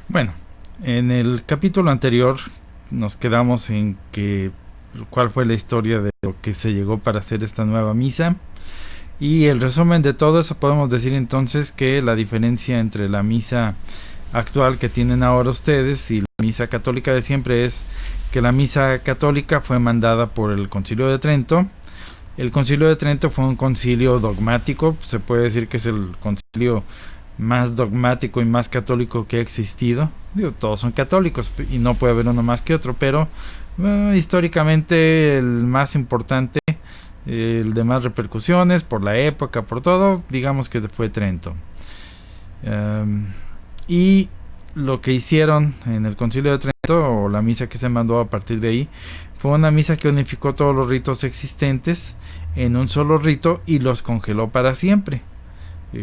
Bueno, en el capítulo anterior nos quedamos en que cuál fue la historia de lo que se llegó para hacer esta nueva misa. Y el resumen de todo eso, podemos decir entonces que la diferencia entre la misa actual que tienen ahora ustedes y la misa católica de siempre es que la misa católica fue mandada por el Concilio de Trento. El Concilio de Trento fue un concilio dogmático, se puede decir que es el concilio más dogmático y más católico que ha existido. Digo, todos son católicos y no puede haber uno más que otro, pero históricamente el más importante, el de más repercusiones por la época, por todo, digamos que fue Trento. Y lo que hicieron en el Concilio de Trento, o la misa que se mandó a partir de ahí, fue una misa que unificó todos los ritos existentes en un solo rito y los congeló para siempre,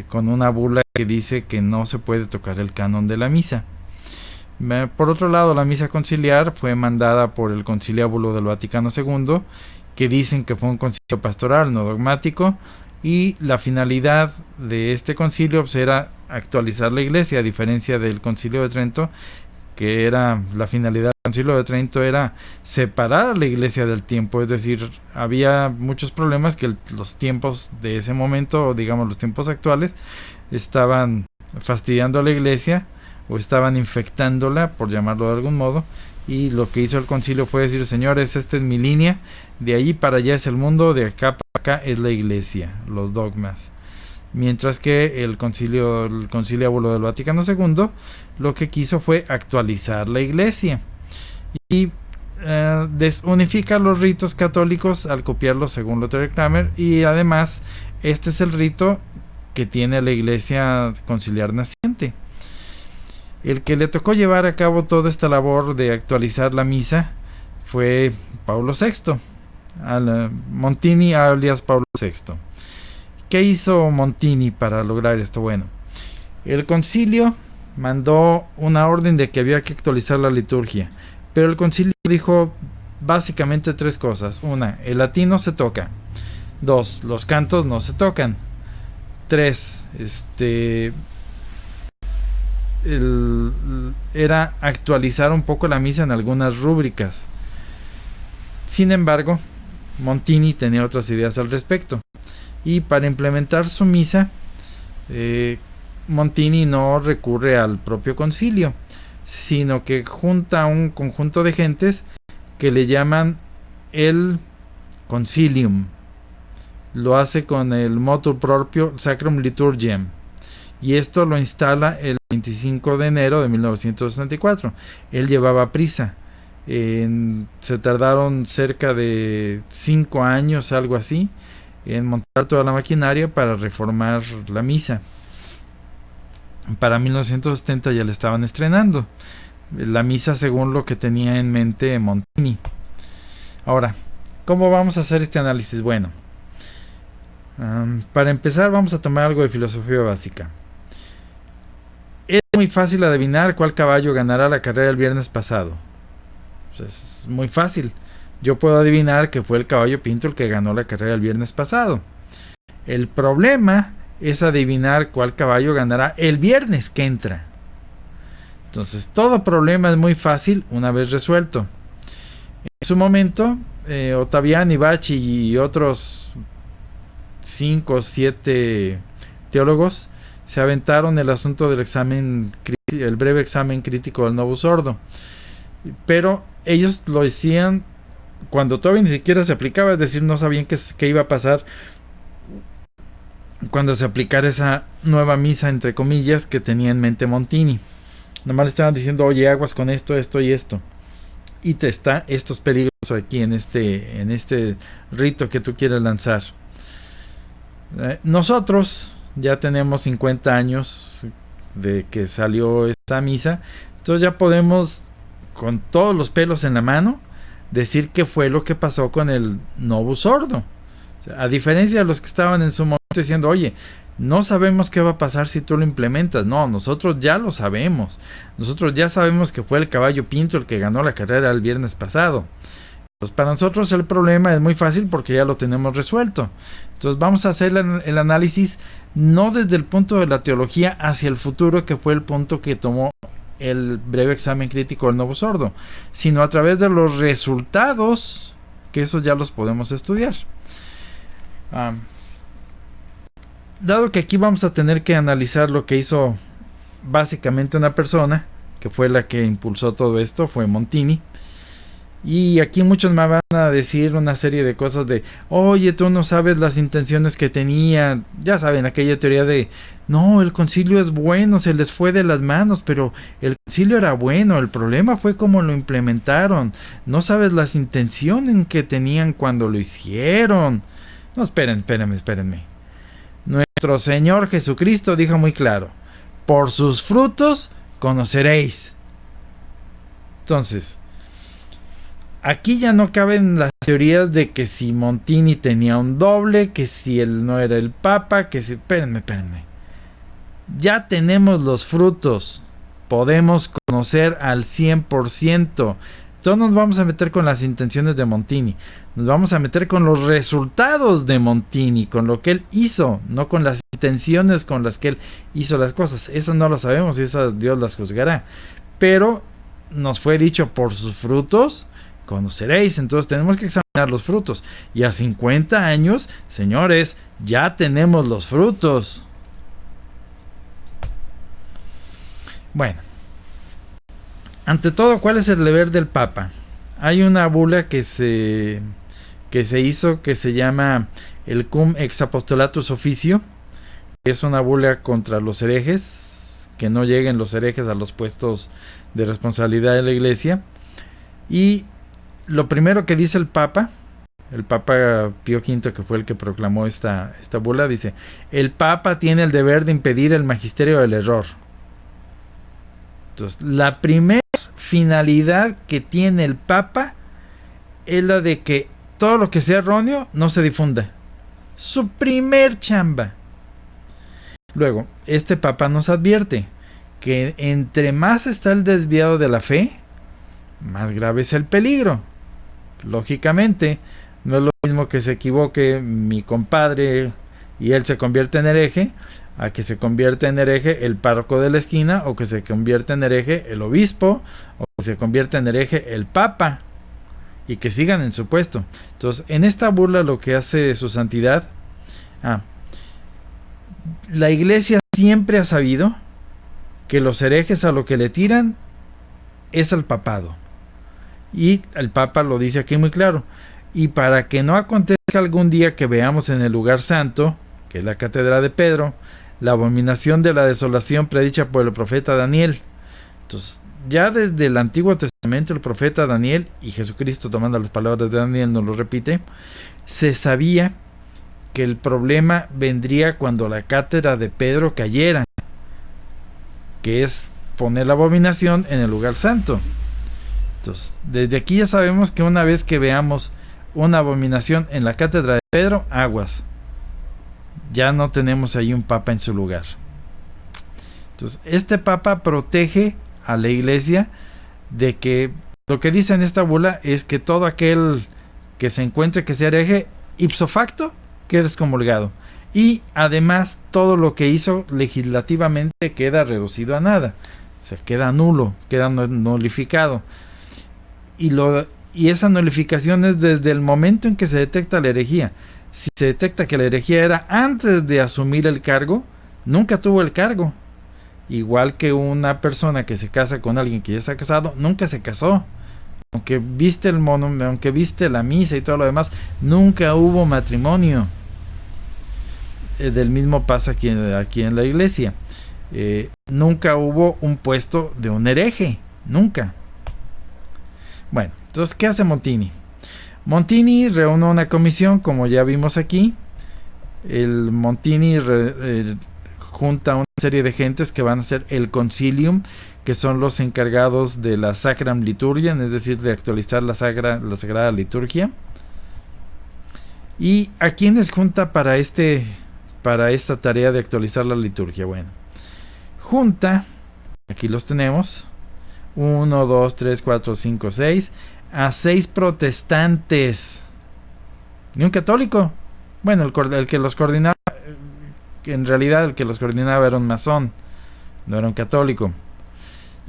con una bula que dice que no se puede tocar el canon de la misa. Por otro lado, la misa conciliar fue mandada por el Conciliábulo del Vaticano II, que dicen que fue un concilio pastoral, no dogmático, y la finalidad de este concilio pues, era actualizar la iglesia, a diferencia del Concilio de Trento, que era la finalidad del Concilio de Trento era separar la iglesia del tiempo, es decir, había muchos problemas que los tiempos de ese momento, o digamos los tiempos actuales, estaban fastidiando a la iglesia o estaban infectándola, por llamarlo de algún modo, y lo que hizo el concilio fue decir, señores, esta es mi línea, de allí para allá es el mundo, de acá para acá es la iglesia, los dogmas. Mientras que el conciliábulo del Vaticano II lo que quiso fue actualizar la iglesia y desunificar los ritos católicos al copiarlos según Luther y Cranmer, y además este es el rito que tiene la iglesia conciliar naciente. El que le tocó llevar a cabo toda esta labor de actualizar la misa fue Pablo VI, Montini alias Pablo VI. ¿Qué hizo Montini para lograr esto? Bueno, el concilio mandó una orden de que había que actualizar la liturgia, pero el concilio dijo básicamente tres cosas. Una, el latín no se toca. Dos, los cantos no se tocan. Tres, era actualizar un poco la misa en algunas rúbricas. Sin embargo, Montini tenía otras ideas al respecto. Y para implementar su misa, Montini no recurre al propio concilio, sino que junta a un conjunto de gentes que le llaman el concilium. Lo hace con el motu proprio Sacrum Liturgiam, y esto lo instala el 25 de enero de 1964. Él llevaba prisa. Se tardaron cerca de 5 años, algo así, en montar toda la maquinaria para reformar la misa. Para 1970 ya la estaban estrenando la misa según lo que tenía en mente Montini. Ahora, ¿cómo vamos a hacer este análisis? Bueno, para empezar vamos a tomar algo de filosofía básica. Es muy fácil adivinar cuál caballo ganará la carrera el viernes pasado. Pues es muy fácil. Yo puedo adivinar que fue el caballo Pinto el que ganó la carrera el viernes pasado. El problema es adivinar cuál caballo ganará el viernes que entra. Entonces, todo problema es muy fácil una vez resuelto. En su momento, Ottaviani, Bacci y otros 5 o 7 teólogos se aventaron el asunto del examen, el breve examen crítico del Novus Ordo. Pero ellos lo decían cuando todavía ni siquiera se aplicaba, es decir, no sabían qué iba a pasar cuando se aplicara esa nueva misa, entre comillas, que tenía en mente Montini. Nomás le estaban diciendo, oye, aguas con esto, esto y esto. Y te está estos peligros aquí en este rito que tú quieres lanzar. Nosotros ya tenemos 50 años de que salió esta misa, entonces ya podemos, con todos los pelos en la mano, decir qué fue lo que pasó con el Novus Ordo. O sea, a diferencia de los que estaban en su momento diciendo, oye, no sabemos qué va a pasar si tú lo implementas. No, nosotros ya lo sabemos. Nosotros ya sabemos que fue el caballo Pinto el que ganó la carrera el viernes pasado. Pues para nosotros el problema es muy fácil porque ya lo tenemos resuelto. Entonces vamos a hacer el análisis no desde el punto de la teología hacia el futuro, que fue el punto que tomó el breve examen crítico del nuevo sordo, sino a través de los resultados, que esos ya los podemos estudiar. Dado que aquí vamos a tener que analizar lo que hizo básicamente una persona, que fue la que impulsó todo esto, fue Montini. Y aquí muchos me van a decir una serie de cosas de, oye, tú no sabes las intenciones que tenía. Ya saben, aquella teoría de, no, el concilio es bueno, se les fue de las manos, pero el concilio era bueno, el problema fue cómo lo implementaron. No sabes las intenciones que tenían cuando lo hicieron. No, espérenme. Nuestro Señor Jesucristo dijo muy claro, por sus frutos conoceréis. Entonces, aquí ya no caben las teorías de que si Montini tenía un doble, que si él no era el Papa, que si... Espérenme. Ya tenemos los frutos. Podemos conocer al 100%. Entonces nos vamos a meter con las intenciones de Montini. Nos vamos a meter con los resultados de Montini, con lo que él hizo, no con las intenciones con las que él hizo las cosas. Esas no las sabemos y esas Dios las juzgará. Pero nos fue dicho, por sus frutos conoceréis. Entonces tenemos que examinar los frutos. Y a 50 años, señores, ya tenemos los frutos. Bueno, ante todo, ¿cuál es el deber del Papa? Hay una bula que se hizo que se llama el Cum ex Apostolatus Officio, que es una bula contra los herejes, que no lleguen los herejes a los puestos de responsabilidad de la Iglesia. Y lo primero que dice el Papa Pío V, que fue el que proclamó esta bula, dice: el Papa tiene el deber de impedir el magisterio del error. Entonces, la primera finalidad que tiene el Papa es la de que todo lo que sea erróneo no se difunda. Su primer chamba. Luego, este Papa nos advierte que entre más está el desviado de la fe, más grave es el peligro. Lógicamente, no es lo mismo que se equivoque mi compadre y él se convierte en hereje, a que se convierta en hereje el párroco de la esquina, o que se convierta en hereje el obispo, o que se convierta en hereje el Papa, y que sigan en su puesto. Entonces, en esta burla lo que hace su santidad, la Iglesia siempre ha sabido que los herejes a lo que le tiran es al papado. Y el Papa lo dice aquí muy claro. Y para que no acontezca algún día que veamos en el lugar santo, que es la Catedral de Pedro, la abominación de la desolación predicha por el profeta Daniel. Entonces, ya desde el Antiguo Testamento, el profeta Daniel, y Jesucristo, tomando las palabras de Daniel, nos lo repite, se sabía que el problema vendría cuando la cátedra de Pedro cayera, que es poner la abominación en el lugar santo. Entonces, desde aquí ya sabemos que una vez que veamos una abominación en la cátedra de Pedro, aguas, ya no tenemos ahí un papa en su lugar. Entonces, este Papa protege a la Iglesia de que lo que dice en esta bula es que todo aquel que se encuentre que sea hereje, ipso facto, queda excomulgado. Y además todo lo que hizo legislativamente queda reducido a nada. O sea, queda nulo, queda nulificado. Y esa nulificación es desde el momento en que se detecta la herejía. Si se detecta que la herejía era antes de asumir el cargo, nunca tuvo el cargo. Igual que una persona que se casa con alguien que ya está casado, nunca se casó. Aunque viste aunque viste la misa y todo lo demás, nunca hubo matrimonio. Del mismo pasa aquí en la Iglesia. Nunca hubo un puesto de un hereje. Nunca. Bueno, entonces, ¿qué hace Montini? Montini reúne una comisión, como ya vimos aquí. El Montini junta una serie de gentes que van a ser el Concilium, que son los encargados de la Sacram Liturgiam, es decir, de actualizar la Sagrada Liturgia. ¿Y a quiénes junta para esta tarea de actualizar la liturgia? Bueno, junta, aquí los tenemos, 1, 2, 3, 4, 5, 6, a 6 protestantes, ni un católico. Bueno, el que los coordinaba, en realidad el que los coordinaba era un masón, no era un católico.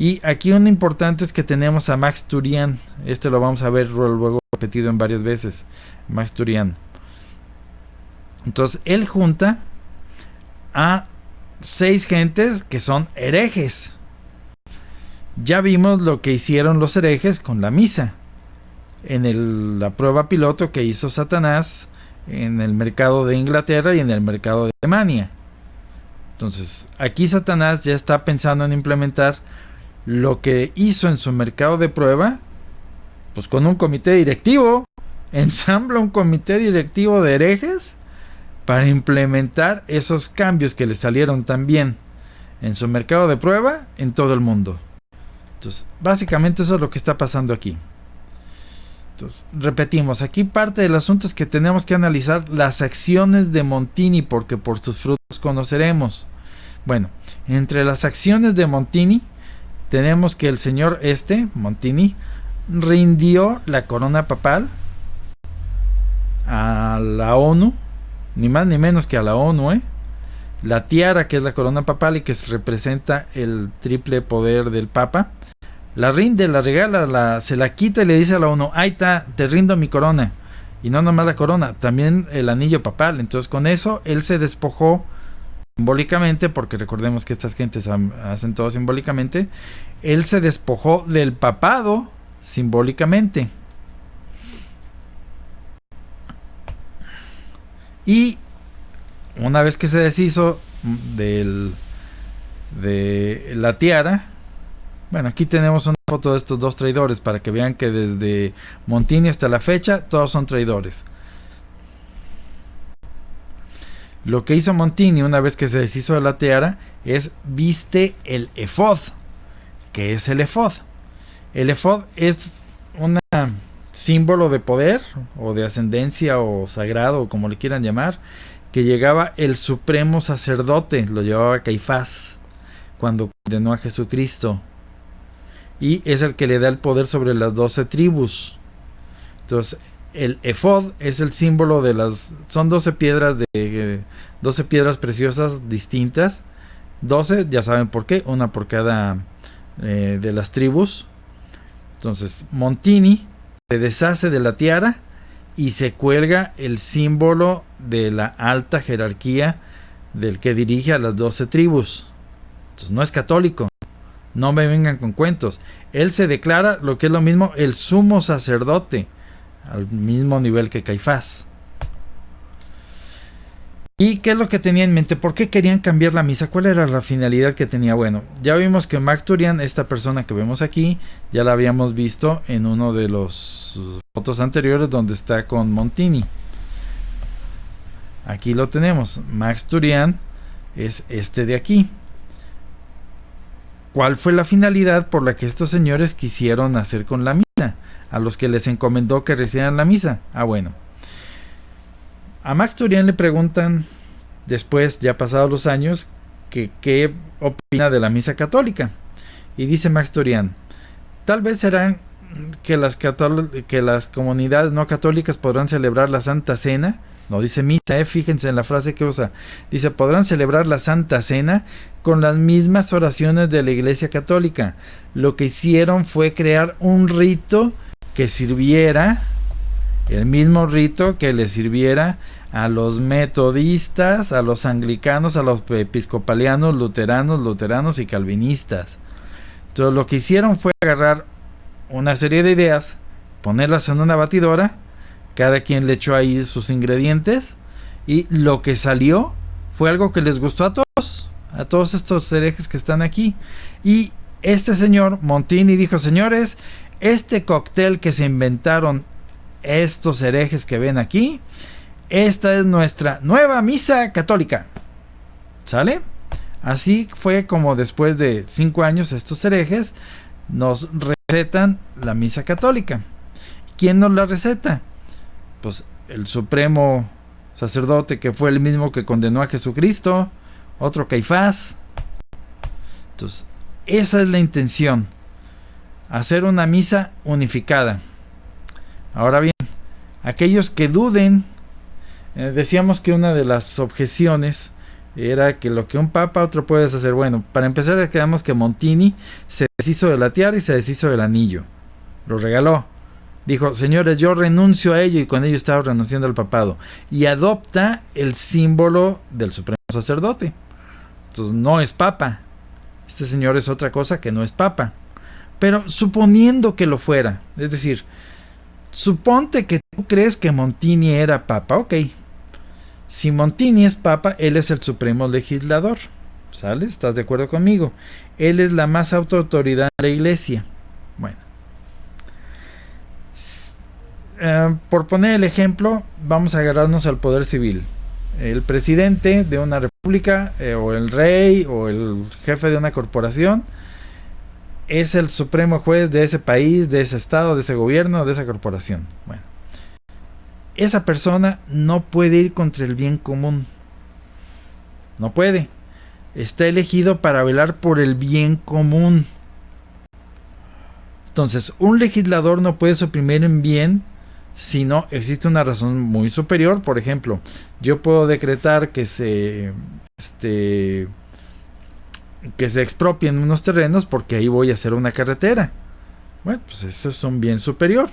Y aquí un importante es que tenemos a Max Turian. Este lo vamos a ver luego repetido en varias veces. Max Turian. Entonces él junta a 6 gentes que son herejes. Ya vimos lo que hicieron los herejes con la misa. En la prueba piloto que hizo Satanás en el mercado de Inglaterra y en el mercado de Alemania. Entonces, aquí Satanás ya está pensando en implementar lo que hizo en su mercado de prueba, pues con un comité directivo. Ensambla un comité directivo de herejes para implementar esos cambios que le salieron tan bien en su mercado de prueba en todo el mundo. Entonces, básicamente eso es lo que está pasando aquí. Entonces, repetimos, aquí parte del asunto es que tenemos que analizar las acciones de Montini, porque por sus frutos conoceremos. Bueno, entre las acciones de Montini, tenemos que el señor Montini, rindió la corona papal a la ONU, ni más ni menos que a la ONU, la tiara, que es la corona papal y que representa el triple poder del Papa, la rinde, la regala, se la quita y le dice a la ONU: ahí está, te rindo mi corona. Y no nomás la corona, también el anillo papal. Entonces con eso él se despojó simbólicamente, porque recordemos que estas gentes hacen todo simbólicamente. Él se despojó del papado simbólicamente. Y una vez que se deshizo de la tiara, bueno, aquí tenemos una foto de estos 2 traidores para que vean que desde Montini hasta la fecha todos son traidores. Lo que hizo Montini una vez que se deshizo de la tiara es viste el efod. ¿Qué es el efod? El efod es un símbolo de poder o de ascendencia o sagrado, o como le quieran llamar, que llegaba el supremo sacerdote, lo llevaba Caifás cuando condenó a Jesucristo, y es el que le da el poder sobre las 12 tribus. Entonces el efod es el símbolo de son 12 piedras 12 piedras preciosas distintas, 12, ya saben por qué, una por cada de las tribus. Entonces Montini se deshace de la tiara y se cuelga el símbolo de la alta jerarquía del que dirige a las 12 tribus. Entonces no es católico, no me vengan con cuentos. Él se declara lo que es lo mismo, el sumo sacerdote, al mismo nivel que Caifás. ¿Y qué es lo que tenía en mente? ¿Por qué querían cambiar la misa? ¿Cuál era la finalidad que tenía? Bueno, ya vimos que Max Turian, esta persona que vemos aquí, ya la habíamos visto en uno de los fotos anteriores donde está con Montini. Aquí lo tenemos. Max Turian es este de aquí. ¿Cuál fue la finalidad por la que estos señores quisieron hacer con la misa? A los que les encomendó que recibieran la misa. Bueno. A Max Turian le preguntan, después, ya pasados los años, que qué opina de la misa católica. Y dice Max Turian: tal vez serán que las comunidades no católicas podrán celebrar la Santa Cena. No dice misa, fíjense en la frase que usa. Dice: podrán celebrar la Santa Cena con las mismas oraciones de la Iglesia Católica. Lo que hicieron fue crear un rito que sirviera, el mismo rito que le sirviera a los metodistas, a los anglicanos, a los episcopalianos, luteranos y calvinistas. Entonces lo que hicieron fue agarrar una serie de ideas, ponerlas en una batidora, cada quien le echó ahí sus ingredientes, y lo que salió fue algo que les gustó a todos estos herejes que están aquí. Y este señor Montini dijo: señores, este cóctel que se inventaron estos herejes que ven aquí, esta es nuestra nueva misa católica. ¿Sale? Así fue como después de 5 años estos herejes nos recetan la misa católica. ¿Quién nos la receta? Pues el supremo sacerdote, que fue el mismo que condenó a Jesucristo, otro Caifás. Entonces, esa es la intención: hacer una misa unificada. Ahora bien, aquellos que duden, decíamos que una de las objeciones era que lo que un papa otro puede hacer. Bueno, para empezar quedamos que Montini se deshizo de la tiara y se deshizo del anillo, lo regaló, dijo, señores, yo renuncio a ello, y con ello estaba renunciando al papado, y adopta el símbolo del supremo sacerdote. Entonces no es papa, este señor es otra cosa que no es papa. Pero suponiendo que lo fuera, es decir, suponte que tú crees que Montini era papa, ok. Si Montini es papa, él es el supremo legislador, ¿sale? ¿Estás de acuerdo conmigo? Él es la más alta autoridad de la iglesia. Bueno, por poner el ejemplo, vamos a agarrarnos al poder civil. El presidente de una república, o el rey, o el jefe de una corporación, es el supremo juez de ese país, de ese estado, de ese gobierno, de esa corporación. Bueno, esa persona no puede ir contra el bien común. No puede. Está elegido para velar por el bien común. Entonces, un legislador no puede suprimir un bien si no existe una razón muy superior. Por ejemplo, yo puedo decretar que se expropien unos terrenos porque ahí voy a hacer una carretera. Bueno, pues eso es un bien superior.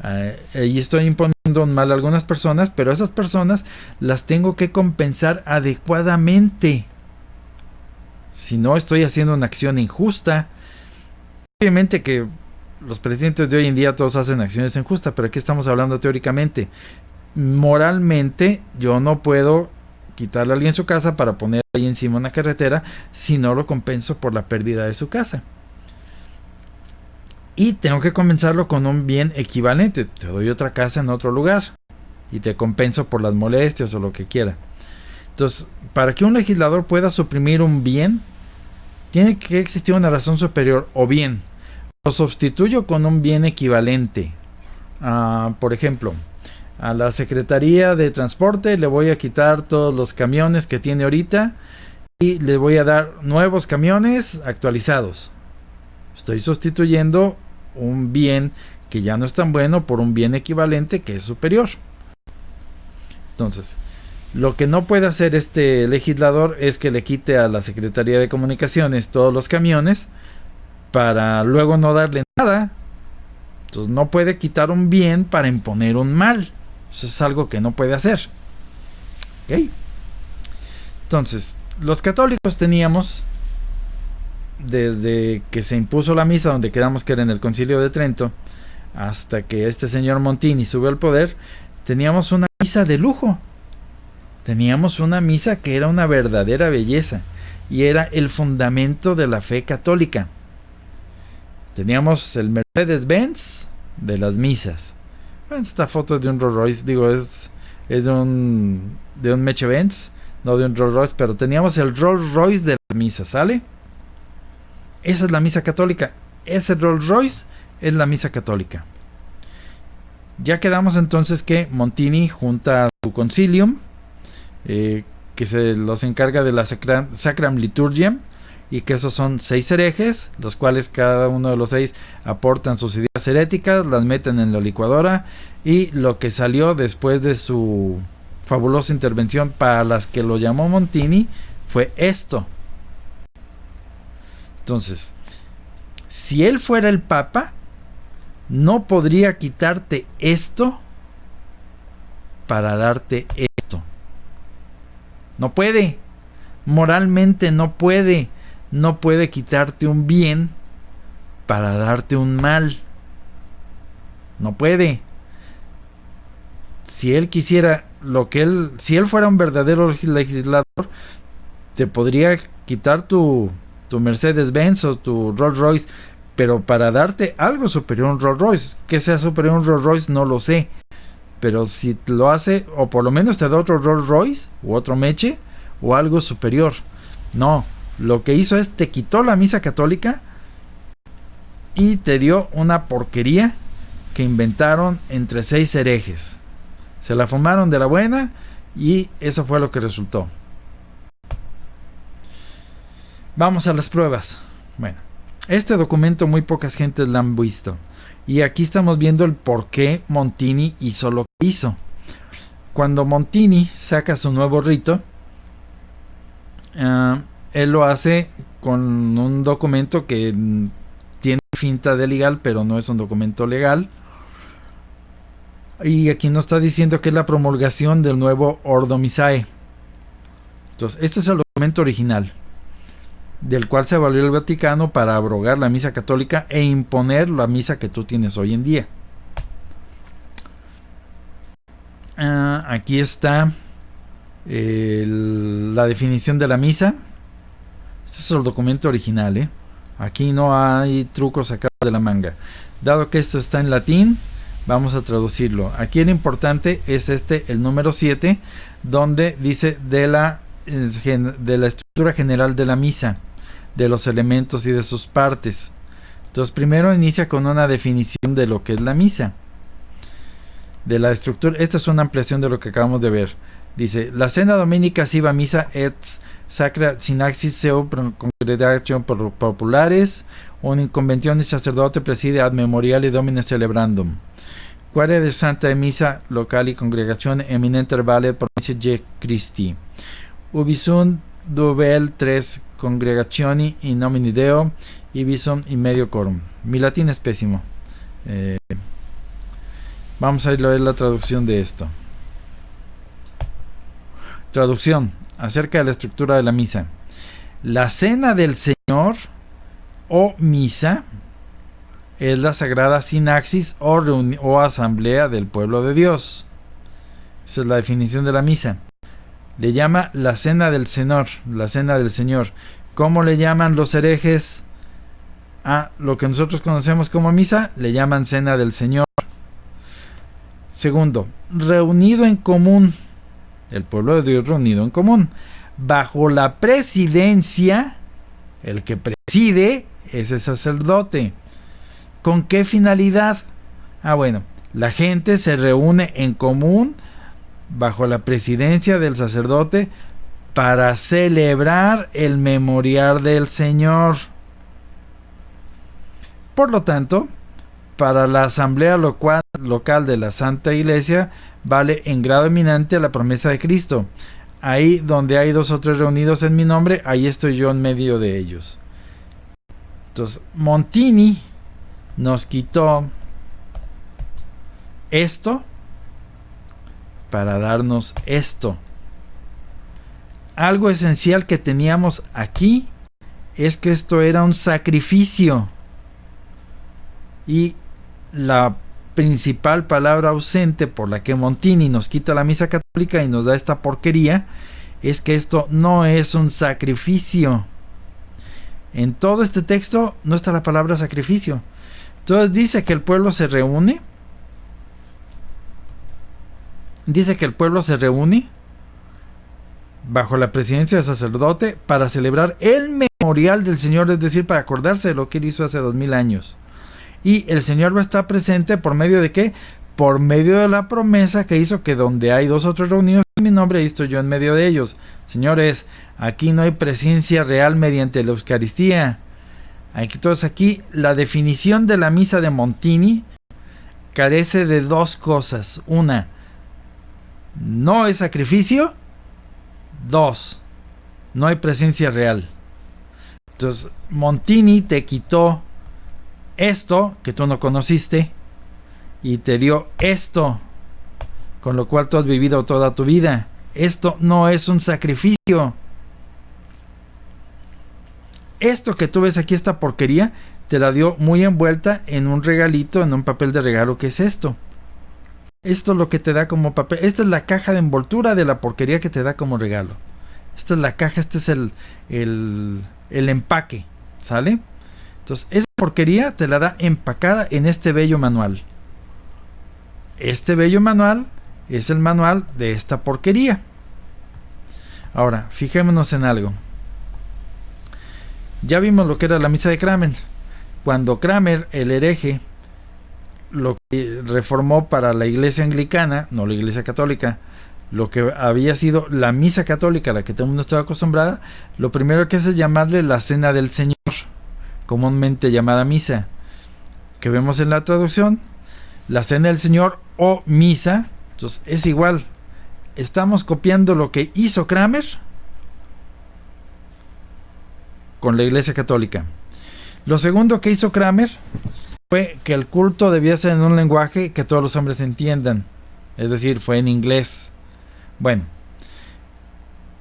Ahí estoy imponiendo un mal a algunas personas, pero esas personas las tengo que compensar adecuadamente. Si no, estoy haciendo una acción injusta. Obviamente que los presidentes de hoy en día todos hacen acciones injustas, pero aquí estamos hablando teóricamente. Moralmente, yo no puedo quitarle a alguien su casa para poner ahí encima una carretera si no lo compenso por la pérdida de su casa. Y tengo que compensarlo con un bien equivalente. Te doy otra casa en otro lugar y te compenso por las molestias o lo que quiera. Entonces, para que un legislador pueda suprimir un bien, tiene que existir una razón superior, o bien lo sustituyo con un bien equivalente. Por ejemplo, a la Secretaría de Transporte le voy a quitar todos los camiones que tiene ahorita y le voy a dar nuevos camiones actualizados. Estoy sustituyendo un bien que ya no es tan bueno por un bien equivalente que es superior. Entonces, lo que no puede hacer este legislador es que le quite a la Secretaría de Comunicaciones todos los camiones para luego no darle nada. Entonces no puede quitar un bien para imponer un mal. Eso es algo que no puede hacer. ¿Ok? Entonces, los católicos teníamos, desde que se impuso la misa, donde quedamos que era en el Concilio de Trento, hasta que este señor Montini subió al poder, teníamos una misa de lujo. Teníamos una misa que era una verdadera belleza y era el fundamento de la fe católica. Teníamos el Mercedes-Benz de las misas. Bueno, esta foto es de un Rolls Royce, digo, es de un Mercedes-Benz, no de un Rolls Royce, pero teníamos el Rolls Royce de las misas, ¿sale? Esa es la misa católica. Ese Rolls Royce es la misa católica. Ya quedamos entonces que Montini junta a su concilium, que se los encarga de la Sacram Liturgiam, y que esos son 6 herejes, los cuales cada uno de los 6 aportan sus ideas heréticas, las meten en la licuadora, y lo que salió después de su fabulosa intervención para las que lo llamó Montini fue esto. Entonces, si él fuera el Papa, no podría quitarte esto para darte esto. No puede. Moralmente no puede. No puede quitarte un bien para darte un mal. No puede. Si él quisiera si él fuera un verdadero legislador, te podría quitar tu Mercedes-Benz o tu Rolls Royce, pero para darte algo superior a un Rolls Royce. Que sea superior a un Rolls Royce no lo sé, pero si lo hace, o por lo menos te da otro Rolls Royce u otro Meche o algo superior. No, lo que hizo es te quitó la misa católica y te dio una porquería que inventaron entre 6 herejes. Se la fumaron de la buena y eso fue lo que resultó. Vamos a las pruebas. Bueno, este documento muy pocas gentes lo han visto. Y aquí estamos viendo el por qué Montini hizo lo que hizo. Cuando Montini saca su nuevo rito, Él lo hace con un documento que tiene finta de legal, pero no es un documento legal. Y aquí nos está diciendo que es la promulgación del nuevo Ordo Missae. Entonces, este es el documento original, del cual se valió el Vaticano para abrogar la misa católica e imponer la misa que tú tienes hoy en día. Aquí está la definición de la misa. Este es el documento original, Aquí no hay trucos sacados de la manga. Dado que esto está en latín, vamos a traducirlo. Aquí lo importante es el número 7, donde dice de la estructura general de la misa, de los elementos y de sus partes. Entonces, primero inicia con una definición de lo que es la misa, de la estructura. Esta es una ampliación de lo que acabamos de ver. Dice: la cena dominica siva misa et sacra synaxis seu congregatio populares, un inconventionis sacerdote preside ad memoriale domine celebrandum, quare de santa misa locali congregazione eminenter vale provincia Christi, ubi sunt duvel tres congregazioni in nomine Deo, ibi sunt in medio corum. Mi latín es pésimo. Vamos a ir a ver la traducción de esto. Traducción acerca de la estructura de la misa. La cena del Señor o misa es la sagrada sinaxis o asamblea del pueblo de Dios. Esa es la definición de la misa. Le llama la cena del Señor, la cena del Señor. ¿Cómo le llaman los herejes a lo que nosotros conocemos como misa? Le llaman cena del Señor. Segundo, reunido en común. El pueblo de Dios reunido en común. Bajo la presidencia, el que preside es el sacerdote. ¿Con qué finalidad? Bueno, la gente se reúne en común bajo la presidencia del sacerdote para celebrar el memorial del Señor. Por lo tanto, para la asamblea local de la Santa Iglesia vale en grado eminente la promesa de Cristo. Ahí donde hay 2 o 3 reunidos en mi nombre, ahí estoy yo en medio de ellos. Entonces, Montini nos quitó esto para darnos esto. Algo esencial que teníamos aquí es que esto era un sacrificio. Y la principal palabra ausente por la que Montini nos quita la misa católica y nos da esta porquería es que esto no es un sacrificio. En todo este texto no está la palabra sacrificio. Entonces dice que el pueblo se reúne. Dice que el pueblo se reúne bajo la presidencia del sacerdote para celebrar el memorial del Señor, es decir, para acordarse de lo que él hizo hace 2000 años. Y el Señor va a estar presente por medio de ¿qué? Por medio de la promesa que hizo que donde hay 2 o 3 reunidos en mi nombre, ahí estoy yo en medio de ellos. Señores, aquí no hay presencia real mediante la Eucaristía. Entonces aquí la definición de la misa de Montini carece de 2 cosas. Una, no es sacrificio. 2, no hay presencia real. Entonces Montini te quitó esto que tú no conociste y te dio esto con lo cual tú has vivido toda tu vida. Esto no es un sacrificio. Esto que tú ves aquí, esta porquería, te la dio muy envuelta en un regalito, en un papel de regalo. ¿Qué es esto? Esto es lo que te da como papel. Esta es la caja de envoltura de la porquería que te da como regalo. Esta es la caja, este es el empaque, ¿sale? Entonces, esa porquería te la da empacada en este bello manual. Este bello manual es el manual de esta porquería. Ahora, fijémonos en algo. Ya vimos lo que era la misa de Cranmer. Cuando Cranmer, el hereje, lo que reformó para la iglesia anglicana, no la iglesia católica, lo que había sido la misa católica, la que todo el mundo estaba acostumbrada, lo primero que hace es llamarle la cena del Señor, comúnmente llamada misa, que vemos en la traducción, la cena del Señor o misa. Entonces es igual, estamos copiando lo que hizo Cranmer con la Iglesia Católica. Lo segundo que hizo Cranmer fue que el culto debía ser en un lenguaje que todos los hombres entiendan, es decir, fue en inglés. Bueno,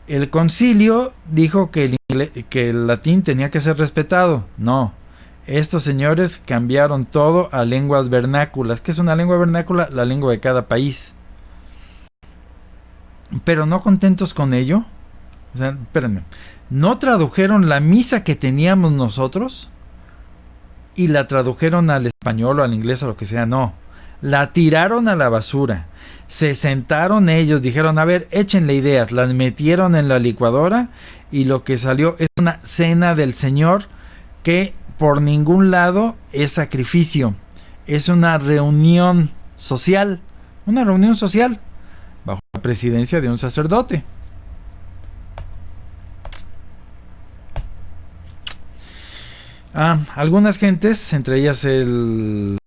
el concilio dijo que el latín tenía que ser respetado. No, estos señores cambiaron todo a lenguas vernáculas. ¿Qué es una lengua vernácula? La lengua de cada país. Pero no contentos con ello, o sea, espérenme, no tradujeron la misa que teníamos nosotros y la tradujeron al español o al inglés o lo que sea. No, la tiraron a la basura. Se sentaron ellos, dijeron, a ver, échenle ideas, las metieron en la licuadora y lo que salió es una cena del Señor que por ningún lado es sacrificio, es una reunión social bajo la presidencia de un sacerdote. Algunas gentes, entre ellas el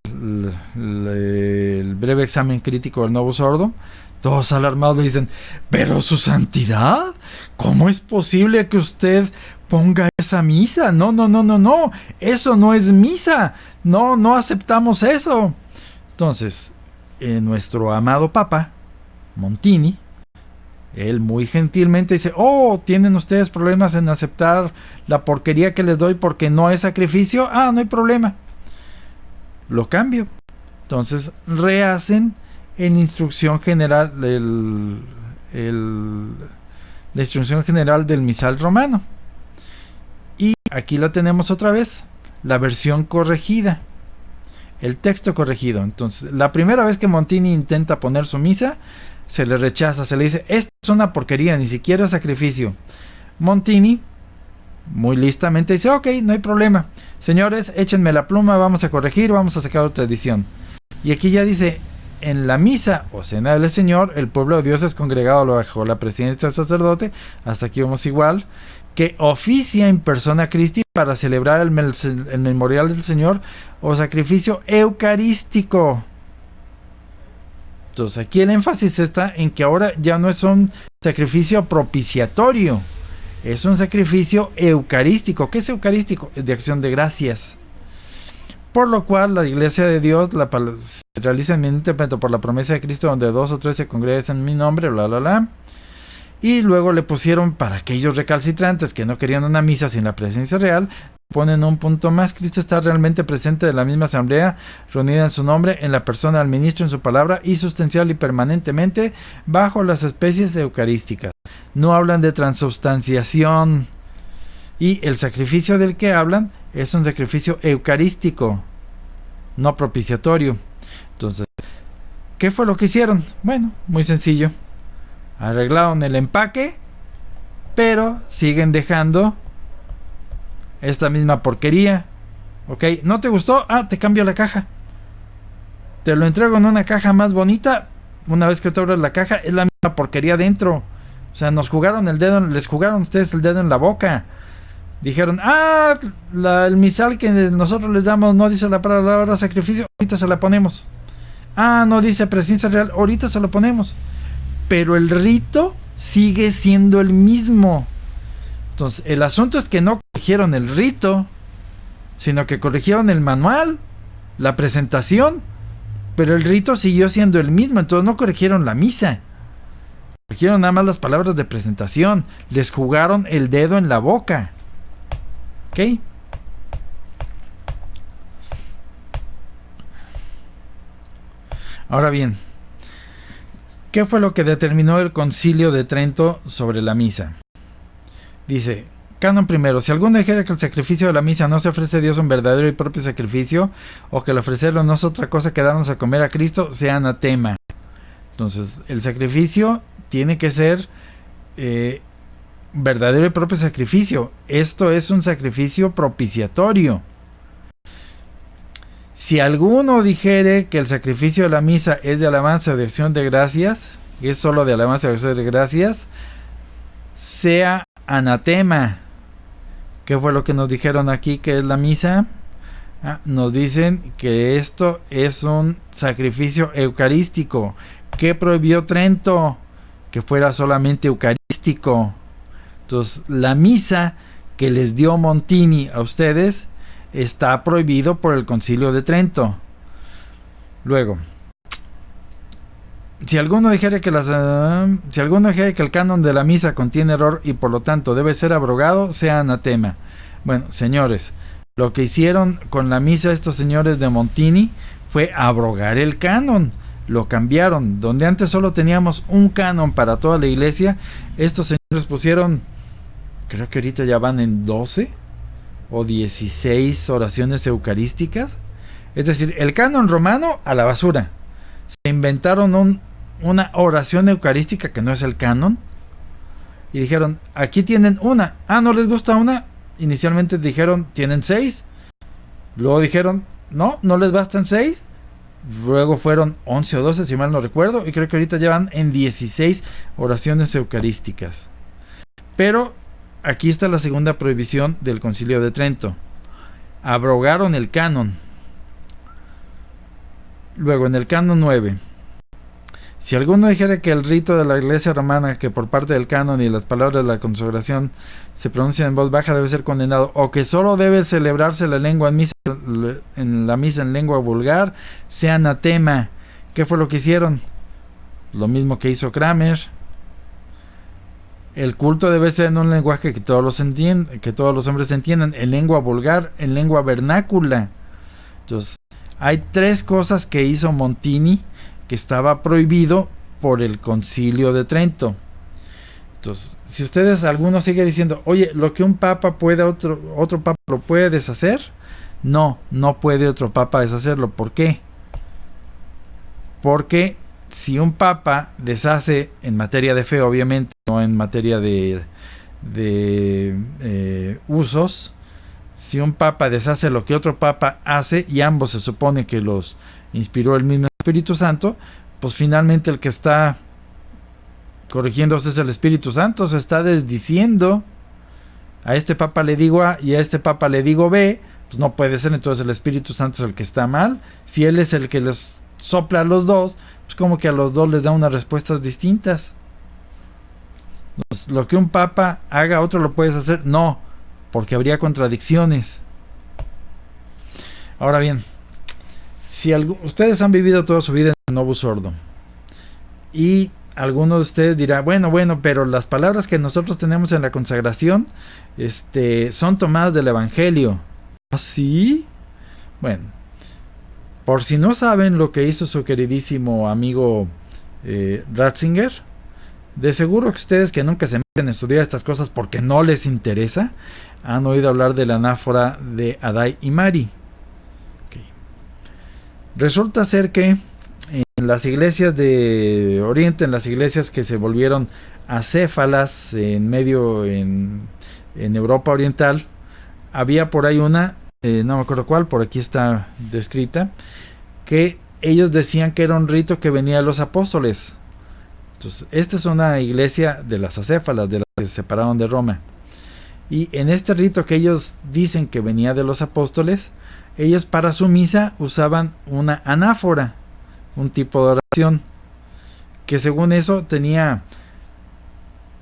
breve examen crítico del nuevo sordo, todos alarmados le dicen, pero su santidad, ¿cómo es posible que usted ponga esa misa? No, eso no es misa, no aceptamos eso. Entonces, nuestro amado Papa Montini, él muy gentilmente dice, ¿tienen ustedes problemas en aceptar la porquería que les doy porque no es sacrificio? No hay problema, lo cambio. Entonces rehacen en instrucción general la instrucción general del misal romano, y aquí la tenemos otra vez, la versión corregida, el texto corregido. Entonces, la primera vez que Montini intenta poner su misa, se le rechaza, se le dice, esto es una porquería, ni siquiera es sacrificio. Montini muy listamente dice, ok, no hay problema, señores, échenme la pluma, vamos a corregir, vamos a sacar otra edición. Y aquí ya dice, en la misa o cena del Señor, el pueblo de Dios es congregado bajo la presidencia del sacerdote, hasta aquí vamos igual, que oficia en persona Christi para celebrar el memorial del Señor o sacrificio eucarístico. Entonces aquí el énfasis está en que ahora ya no es un sacrificio propiciatorio, es un sacrificio eucarístico. ¿Qué es eucarístico? Es de acción de gracias. Por lo cual la Iglesia de Dios se realiza inminentemente por la promesa de Cristo, donde 2 o 3 se congregan en mi nombre, Y luego le pusieron, para aquellos recalcitrantes que no querían una misa sin la presencia real, ponen un punto más: Cristo está realmente presente de la misma asamblea, reunida en su nombre, en la persona del ministro, en su palabra, y sustancial y permanentemente bajo las especies eucarísticas. No hablan de transubstanciación, y el sacrificio del que hablan es un sacrificio eucarístico, no propiciatorio. Entonces, ¿qué fue lo que hicieron? Bueno, muy sencillo. Arreglaron el empaque, pero siguen dejando esta misma porquería. ¿Ok? ¿No te gustó? Te cambio la caja. Te lo entrego en una caja más bonita. Una vez que tú abres la caja, es la misma porquería dentro. O sea, les jugaron ustedes el dedo en la boca. Dijeron, el misal que nosotros les damos no dice la palabra sacrificio, ahorita se la ponemos. No dice presencia real, ahorita se lo ponemos. Pero el rito sigue siendo el mismo. Entonces, el asunto es que no corrigieron el rito, sino que corrigieron el manual, la presentación, pero el rito siguió siendo el mismo. Entonces no corrigieron la misa, corrigieron nada más las palabras de presentación, les jugaron el dedo en la boca. ¿Ok? Ahora bien, ¿qué fue lo que determinó el Concilio de Trento sobre la misa? Dice, canon primero: si alguno dijera que el sacrificio de la misa no se ofrece a Dios un verdadero y propio sacrificio, o que el ofrecerlo no es otra cosa que darnos a comer a Cristo, sea anatema. Entonces, el sacrificio tiene que ser verdadero y propio sacrificio. Esto es un sacrificio propiciatorio. Si alguno dijere que el sacrificio de la misa es de alabanza o de acción de gracias, y es solo de alabanza o de acción de gracias, sea anatema. ¿Qué fue lo que nos dijeron aquí que es la misa? Nos dicen que esto es un sacrificio eucarístico. ¿Qué prohibió Trento? Que fuera solamente eucarístico. Entonces, la misa que les dio Montini a ustedes está prohibido por el Concilio de Trento. Luego, si alguno dijera que el canon de la misa contiene error y por lo tanto debe ser abrogado, sea anatema. Bueno, señores, lo que hicieron con la misa estos señores de Montini fue abrogar el canon. Lo cambiaron. Donde antes solo teníamos un canon para toda la iglesia, estos señores pusieron, creo que ahorita ya van en 12 o 16 oraciones eucarísticas. Es decir, el canon romano a la basura. Se inventaron una oración eucarística que no es el canon. Y dijeron, aquí tienen una. Ah, ¿no les gusta una? Inicialmente dijeron, tienen 6. Luego dijeron, no les bastan 6. Luego fueron 11 o 12, si mal no recuerdo. Y creo que ahorita ya van en 16 oraciones eucarísticas. Pero aquí está la segunda prohibición del Concilio de Trento. Abrogaron el canon. Luego, en el canon 9. Si alguno dijera que el rito de la iglesia romana, que por parte del canon y las palabras de la consagración se pronuncian en voz baja, debe ser condenado, o que solo debe celebrarse la lengua en la misa en lengua vulgar, sea anatema. ¿Qué fue lo que hicieron? Lo mismo que hizo Kramer. El culto debe ser en un lenguaje que todos los hombres entiendan, en lengua vulgar, en lengua vernácula. Entonces, hay 3 cosas que hizo Montini que estaba prohibido por el Concilio de Trento. Entonces, si alguno sigue diciendo, oye, lo que un papa puede, otro papa lo puede deshacer, no puede otro papa deshacerlo. ¿Por qué? Porque si un papa deshace en materia de fe, obviamente, no en materia de usos, si un papa deshace lo que otro papa hace, y ambos se supone que los inspiró el mismo Espíritu Santo, pues finalmente el que está corrigiéndose es el Espíritu Santo. Se está desdiciendo. A este papa le digo A y a este papa le digo B, pues no puede ser. Entonces el Espíritu Santo es el que está mal. Si él es el que les sopla a los dos, pues como que a los dos les da unas respuestas distintas. Entonces, lo que un papa haga, otro lo puedes hacer. No, porque habría contradicciones. Ahora bien, si ustedes han vivido toda su vida en el Novus Ordo y alguno de ustedes dirá, bueno, pero las palabras que nosotros tenemos en la consagración son tomadas del Evangelio. ¿Ah, sí? Bueno, por si no saben lo que hizo su queridísimo amigo Ratzinger, de seguro que ustedes que nunca se meten a estudiar estas cosas porque no les interesa, han oído hablar de la anáfora de Adai y Mari. Resulta ser que en las iglesias de Oriente, en las iglesias que se volvieron acéfalas en Europa Oriental, había por ahí una, no me acuerdo cuál, por aquí está descrita, que ellos decían que era un rito que venía de los apóstoles. Entonces, esta es una iglesia de las acéfalas, de las que se separaron de Roma. Y en este rito que ellos dicen que venía de los apóstoles, ellos para su misa usaban una anáfora, un tipo de oración, que según eso tenía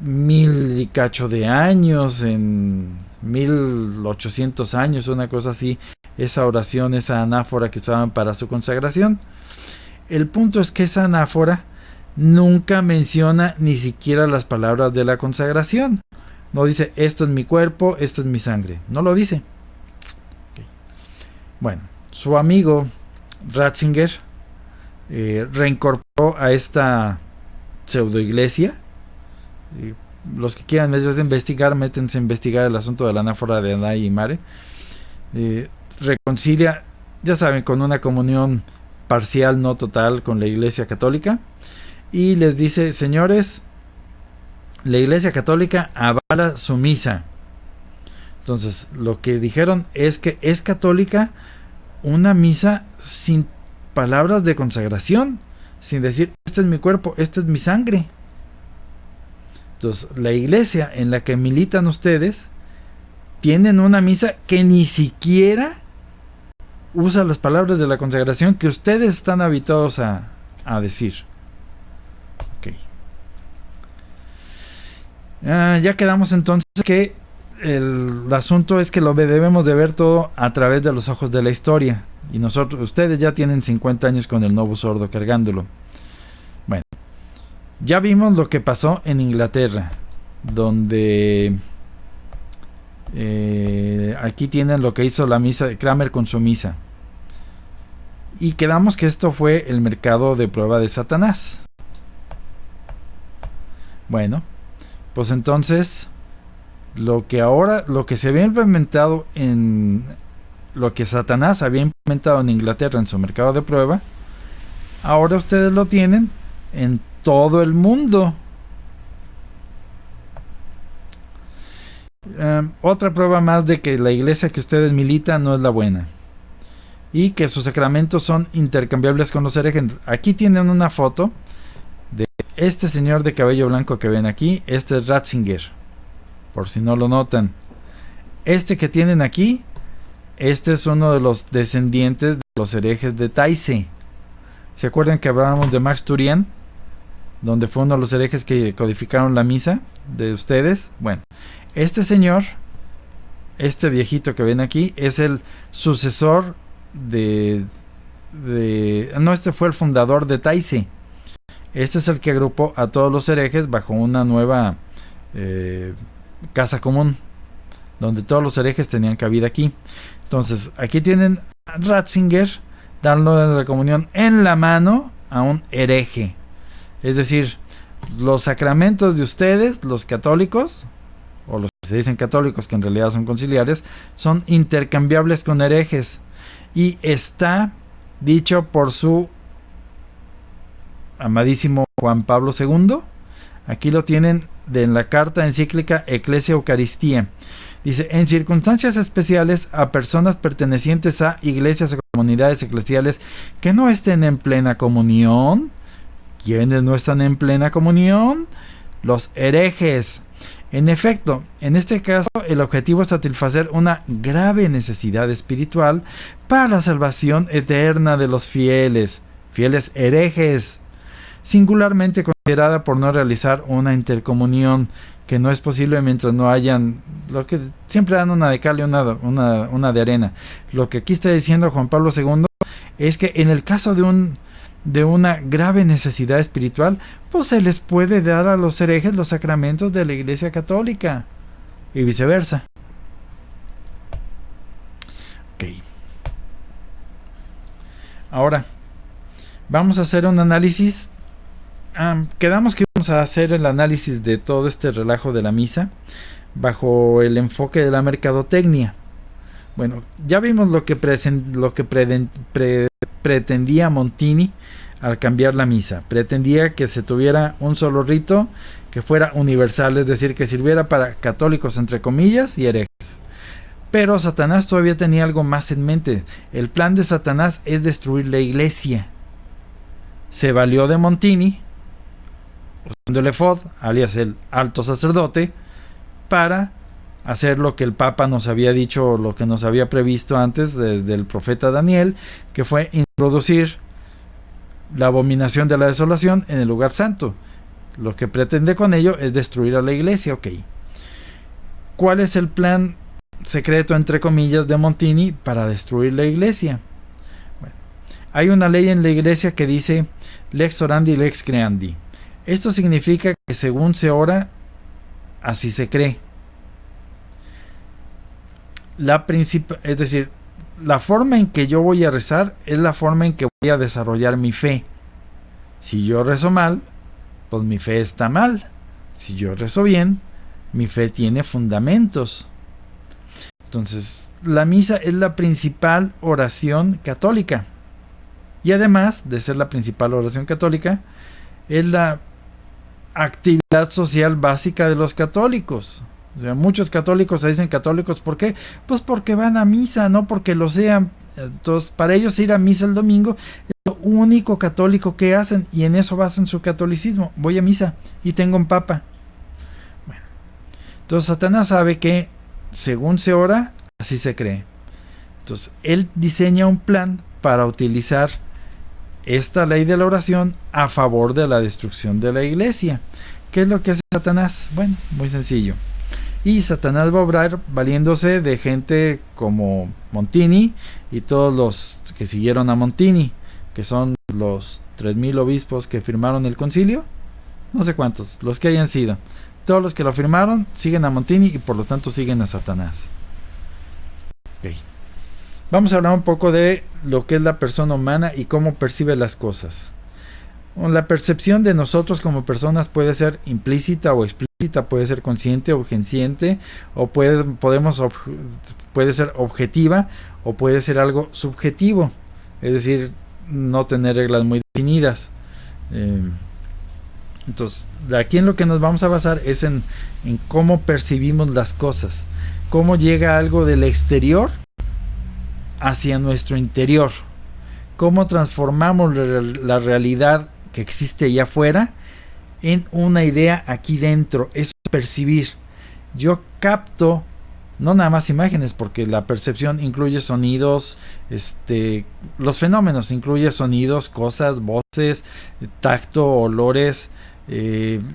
1000 y cacho de años, en 1800 años, una cosa así, esa oración, esa anáfora que usaban para su consagración. El punto es que esa anáfora nunca menciona ni siquiera las palabras de la consagración. No dice, esto es mi cuerpo, esto es mi sangre. No lo dice. Bueno, su amigo Ratzinger reincorporó a esta pseudo iglesia. Los que quieran investigar, métense a investigar el asunto de la anáfora de Adai y Mare. Reconcilia, ya saben, con una comunión parcial, no total, con la Iglesia Católica. Y les dice, señores, la Iglesia Católica avala su misa. Entonces, lo que dijeron es que es católica una misa sin palabras de consagración, sin decir, este es mi cuerpo, esta es mi sangre. Entonces, la iglesia en la que militan ustedes tienen una misa que ni siquiera usa las palabras de la consagración que ustedes están habituados a decir. Okay. Ya quedamos entonces que el asunto es que debemos de ver todo a través de los ojos de la historia. Y ustedes ya tienen 50 años con el Novus Ordo cargándolo. Bueno, ya vimos lo que pasó en Inglaterra, donde aquí tienen lo que hizo la misa de Cranmer con su misa. Y quedamos que esto fue el mercado de prueba de Satanás. Bueno, pues entonces lo que se había implementado en lo que Satanás había implementado en Inglaterra en su mercado de prueba, ahora ustedes lo tienen en todo el mundo. Otra prueba más de que la iglesia que ustedes militan no es la buena y que sus sacramentos son intercambiables con los herejes. Aquí tienen una foto de este señor de cabello blanco que ven aquí. Este es Ratzinger, por si no lo notan. Este que tienen aquí, este es uno de los descendientes de los herejes de Taizé. ¿Se acuerdan que hablábamos de Max Turian? Donde fue uno de los herejes que codificaron la misa de ustedes. Bueno, este señor, este viejito que ven aquí, es el sucesor no, este fue el fundador de Taizé. Este es el que agrupó a todos los herejes bajo una nueva casa común, donde todos los herejes tenían cabida aquí. Entonces, aquí tienen a Ratzinger dando la comunión en la mano a un hereje. Es decir, los sacramentos de ustedes, los católicos, o los que se dicen católicos, que en realidad son conciliares, son intercambiables con herejes. Y está dicho por su amadísimo Juan Pablo II. Aquí lo tienen en la carta encíclica Ecclesia Eucaristía. Dice: en circunstancias especiales, a personas pertenecientes a iglesias o comunidades eclesiales que no estén en plena comunión. ¿Quiénes no están en plena comunión? Los herejes. En efecto, en este caso, el objetivo es satisfacer una grave necesidad espiritual para la salvación eterna de los fieles herejes, singularmente considerada por no realizar una intercomunión, que no es posible mientras no hayan, lo que siempre dan una de cal y una de arena. Lo que aquí está diciendo Juan Pablo II es que en el caso de una grave necesidad espiritual, pues se les puede dar a los herejes los sacramentos de la Iglesia Católica y viceversa. Ok. Ahora vamos a hacer un análisis. Quedamos que vamos a hacer el análisis de todo este relajo de la misa bajo el enfoque de la mercadotecnia. Bueno, ya vimos lo que pretendía Montini al cambiar la misa. Pretendía que se tuviera un solo rito que fuera universal, es decir, que sirviera para católicos entre comillas y herejes. Pero Satanás todavía tenía algo más en mente. El plan de Satanás es destruir la iglesia. Se valió de Montini, usando el efod, alias el alto sacerdote, para hacer lo que el Papa nos había dicho, lo que nos había previsto antes desde el profeta Daniel, que fue introducir la abominación de la desolación en el lugar santo. Lo que pretende con ello es destruir a la iglesia. Ok. ¿Cuál es el plan secreto, entre comillas, de Montini para destruir la iglesia? Bueno, hay una ley en la iglesia que dice lex orandi, lex creandi. Esto significa que según se ora, así se cree. Es decir, la forma en que yo voy a rezar es la forma en que voy a desarrollar mi fe. Si yo rezo mal, pues mi fe está mal. Si yo rezo bien, mi fe tiene fundamentos. Entonces, la misa es la principal oración católica. Y además de ser la principal oración católica, es la actividad social básica de los católicos. O sea, muchos católicos se dicen católicos, ¿por qué? Pues porque van a misa, no porque lo sean. Entonces, para ellos ir a misa el domingo es lo único católico que hacen, y en eso basan su catolicismo. Voy a misa y tengo un papa. Bueno, entonces Satanás sabe que según se ora, así se cree. Entonces, él diseña un plan para utilizar esta ley de la oración a favor de la destrucción de la iglesia. ¿Qué es lo que hace Satanás? Bueno, muy sencillo. y Satanás va a obrar valiéndose de gente como Montini y todos los que siguieron a Montini, que son los 3000 obispos que firmaron el concilio, no sé cuántos, los que hayan sido. Todos los que lo firmaron siguen a Montini y por lo tanto siguen a Satanás. Okay. Vamos a hablar un poco de lo que es la persona humana y cómo percibe las cosas. La percepción de nosotros como personas puede ser implícita o explícita, puede ser consciente o consciente, o puede ser objetiva o puede ser algo subjetivo, es decir, no tener reglas muy definidas. Entonces, de aquí en lo que nos vamos a basar es en cómo percibimos las cosas, cómo llega algo del exterior hacia nuestro interior, cómo transformamos la realidad que existe allá afuera en una idea aquí dentro. Eso es percibir. Yo capto no nada más imágenes, porque la percepción incluye sonidos, los fenómenos incluye sonidos, cosas, voces, tacto, olores,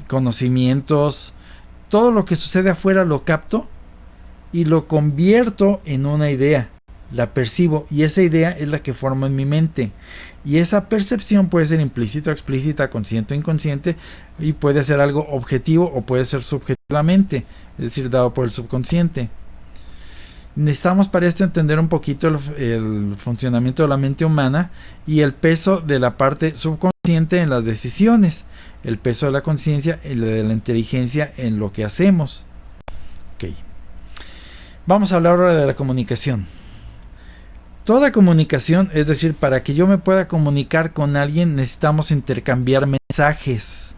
conocimientos. Todo lo que sucede afuera lo capto y lo convierto en una idea. La percibo y esa idea es la que formo en mi mente. Y esa percepción puede ser implícita o explícita, consciente o inconsciente, y puede ser algo objetivo o puede ser subjetivamente, es decir, dado por el subconsciente. Necesitamos para esto entender un poquito el funcionamiento de la mente humana y el peso de la parte subconsciente en las decisiones, el peso de la conciencia y de la inteligencia en lo que hacemos. Okay. Vamos a hablar ahora de la comunicación. Toda comunicación, es decir, para que yo me pueda comunicar con alguien, necesitamos intercambiar mensajes.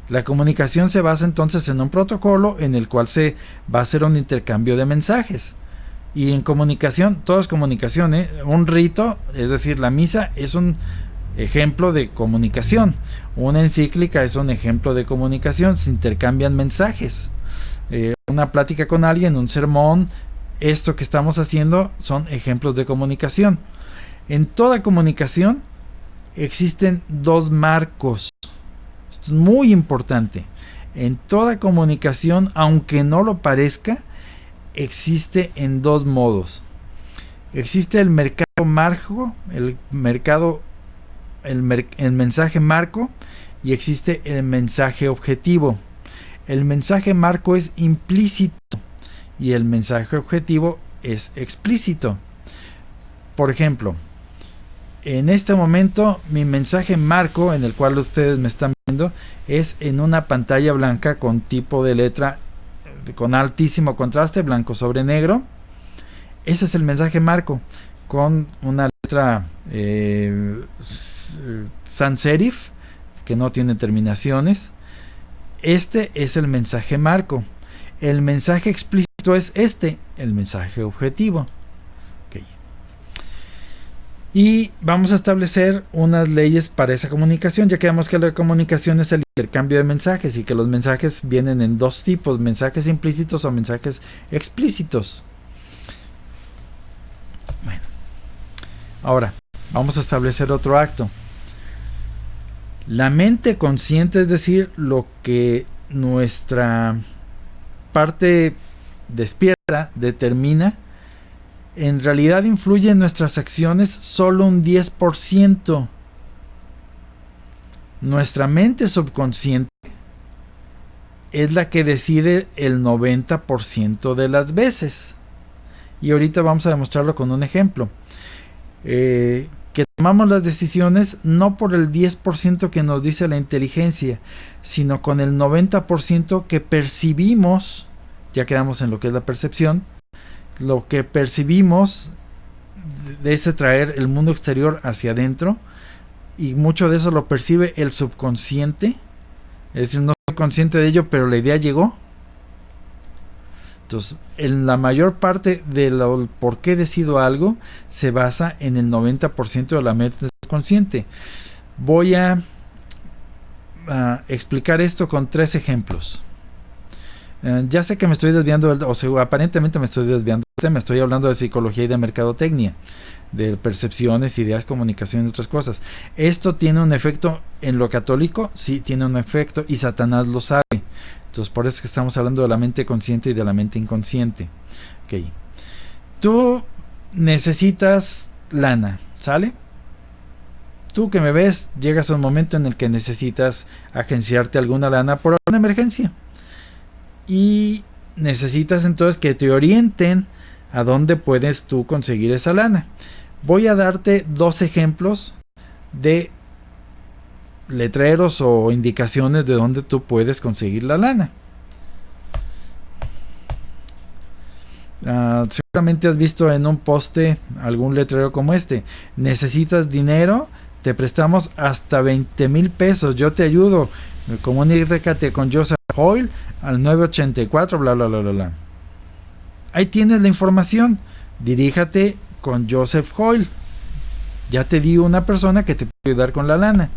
La comunicación se basa entonces en un protocolo en el cual se va a hacer un intercambio de mensajes. Y en comunicación, todo es comunicación, ¿eh? Un rito, es decir, la misa es un ejemplo de comunicación. Una encíclica es un ejemplo de comunicación, se intercambian mensajes. Una plática con alguien, un sermón, esto que estamos haciendo son ejemplos de comunicación. En toda comunicación existen dos marcos. Esto es muy importante. En toda comunicación, aunque no lo parezca, existe en dos modos. Existe el mercado marco, el mensaje marco, y existe el mensaje objetivo. El mensaje marco es implícito y el mensaje objetivo es explícito. Por ejemplo, en este momento mi mensaje marco, en el cual ustedes me están viendo, es en una pantalla blanca con tipo de letra con altísimo contraste, blanco sobre negro. Ese es el mensaje marco, con una letra sans serif que no tiene terminaciones. Este es el mensaje marco. El mensaje explícito es el mensaje objetivo. Okay. Y vamos a establecer unas leyes para esa comunicación. Ya quedamos que la comunicación es el intercambio de mensajes y que los mensajes vienen en dos tipos: mensajes implícitos o mensajes explícitos. Bueno, ahora vamos a establecer otro acto. La mente consciente, es decir, lo que nuestra parte despierta determina, en realidad influye en nuestras acciones solo un 10%. Nuestra mente subconsciente es la que decide el 90% de las veces. Y ahorita vamos a demostrarlo con un ejemplo. Que tomamos las decisiones no por el 10% que nos dice la inteligencia, sino con el 90% que percibimos. Ya quedamos en lo que es la percepción. Lo que percibimos es traer el mundo exterior hacia adentro, y mucho de eso lo percibe el subconsciente. Es decir, no soy consciente de ello, pero la idea llegó. Entonces, en la mayor parte de lo por qué decido algo se basa en el 90% de la mente subconsciente. Voy a explicar esto con 3 ejemplos. Ya sé que me estoy desviando, aparentemente me estoy desviando tema, estoy hablando de psicología y de mercadotecnia, de percepciones, ideas, comunicación y otras cosas. ¿Esto tiene un efecto en lo católico? Sí, tiene un efecto y Satanás lo sabe. Entonces por eso es que estamos hablando de la mente consciente y de la mente inconsciente. Okay. Tú necesitas lana, ¿sale? Tú que me ves, llegas a un momento en el que necesitas agenciarte alguna lana por alguna emergencia. Y necesitas entonces que te orienten a dónde puedes tú conseguir esa lana. Voy a darte 2 ejemplos de letreros o indicaciones de dónde tú puedes conseguir la lana. Seguramente has visto en un poste algún letrero como este: necesitas dinero, te prestamos hasta 20,000 pesos, yo te ayudo, comunícate con Joseph Hoyle al 984 bla bla bla bla bla. Ahí tienes la información, diríjate con Joseph Hoyle, ya te di una persona que te puede ayudar con la lana.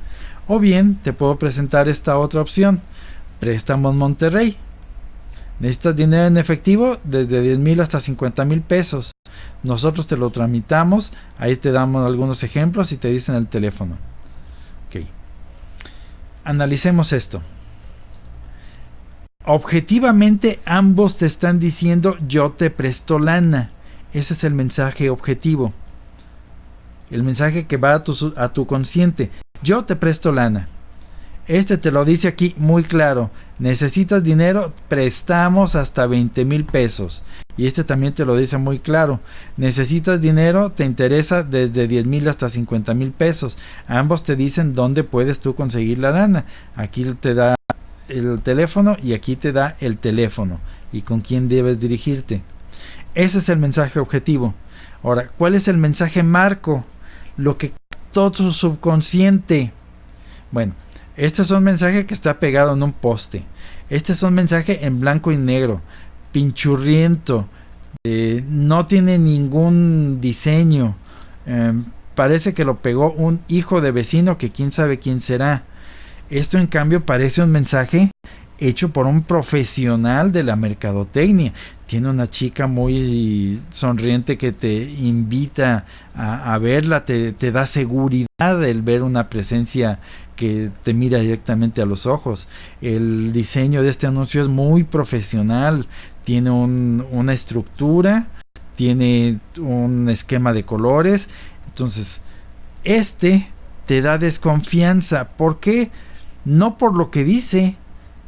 O bien te puedo presentar esta otra opción: Préstamos Monterrey. Necesitas dinero en efectivo desde 10,000 hasta 50,000 pesos. Nosotros te lo tramitamos. Ahí te damos algunos ejemplos y te dicen el teléfono. Ok. Analicemos esto. Objetivamente ambos te están diciendo: yo te presto lana. Ese es el mensaje objetivo. El mensaje que va a tu consciente: yo te presto lana. Este te lo dice aquí muy claro: necesitas dinero, prestamos hasta 20,000 pesos. Y este también te lo dice muy claro: necesitas dinero, te interesa desde 10,000 hasta 50,000 pesos. Ambos te dicen dónde puedes tú conseguir la lana. Aquí te da el teléfono y aquí te da el teléfono y con quién debes dirigirte. Ese es el mensaje objetivo. Ahora, ¿cuál es el mensaje marco? Lo que todo tu subconsciente. Bueno, este es un mensaje que está pegado en un poste. Este es un mensaje en blanco y negro, pinchurriento, no tiene ningún diseño. Parece que lo pegó un hijo de vecino que quién sabe quién será. Esto en cambio parece un mensaje hecho por un profesional de la mercadotecnia. Tiene una chica muy sonriente que te invita a verla, te da seguridad el ver una presencia que te mira directamente a los ojos. El diseño de este anuncio es muy profesional, tiene una estructura, tiene un esquema de colores. Entonces, este te da desconfianza. ¿Por qué? No por lo que dice.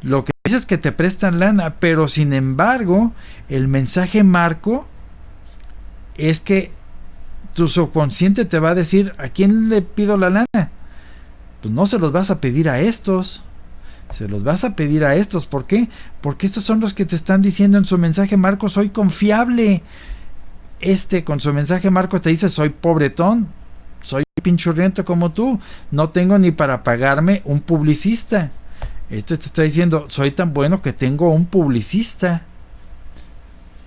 Lo que dice es que te prestan lana, pero sin embargo, el mensaje marco es que tu subconsciente te va a decir: ¿a quién le pido la lana? Pues no se los vas a pedir a estos. Se los vas a pedir a estos. ¿Por qué? Porque estos son los que te están diciendo en su mensaje marco: soy confiable. Con su mensaje marco te dice: soy pobretón, soy pinchurriento como tú, no tengo ni para pagarme un publicista. Este te está diciendo: soy tan bueno que tengo un publicista.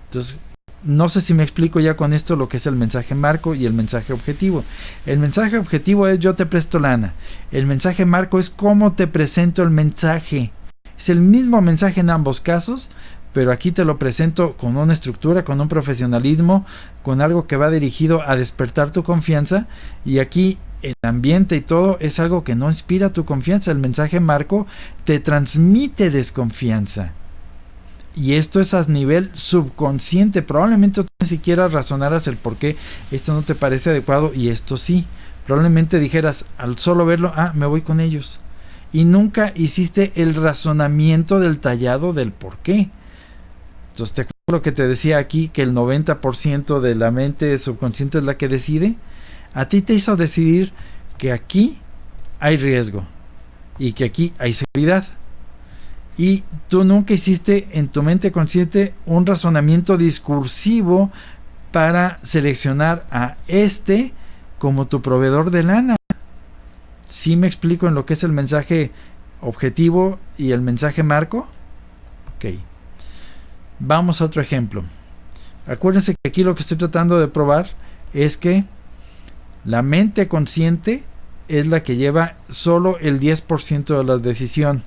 Entonces, no sé si me explico ya con esto lo que es el mensaje marco y el mensaje objetivo. El mensaje objetivo es: yo te presto lana. El mensaje marco es cómo te presento el mensaje. Es el mismo mensaje en ambos casos, pero aquí te lo presento con una estructura, con un profesionalismo, con algo que va dirigido a despertar tu confianza. Y aquí el ambiente y todo es algo que no inspira tu confianza. El mensaje marco te transmite desconfianza. Y esto es a nivel subconsciente. Probablemente tú ni siquiera razonaras el por qué esto no te parece adecuado y esto sí. Probablemente dijeras al solo verlo: me voy con ellos. Y nunca hiciste el razonamiento del tallado del por qué. Entonces, ¿te acuerdas lo que te decía aquí? Que el 90% de la mente subconsciente es la que decide. A ti te hizo decidir que aquí hay riesgo y que aquí hay seguridad. Y tú nunca hiciste en tu mente consciente un razonamiento discursivo para seleccionar a como tu proveedor de lana. ¿Sí me explico en lo que es el mensaje objetivo y el mensaje marco? Ok. Vamos a otro ejemplo. Acuérdense que aquí lo que estoy tratando de probar es que la mente consciente es la que lleva solo el 10% de la decisión.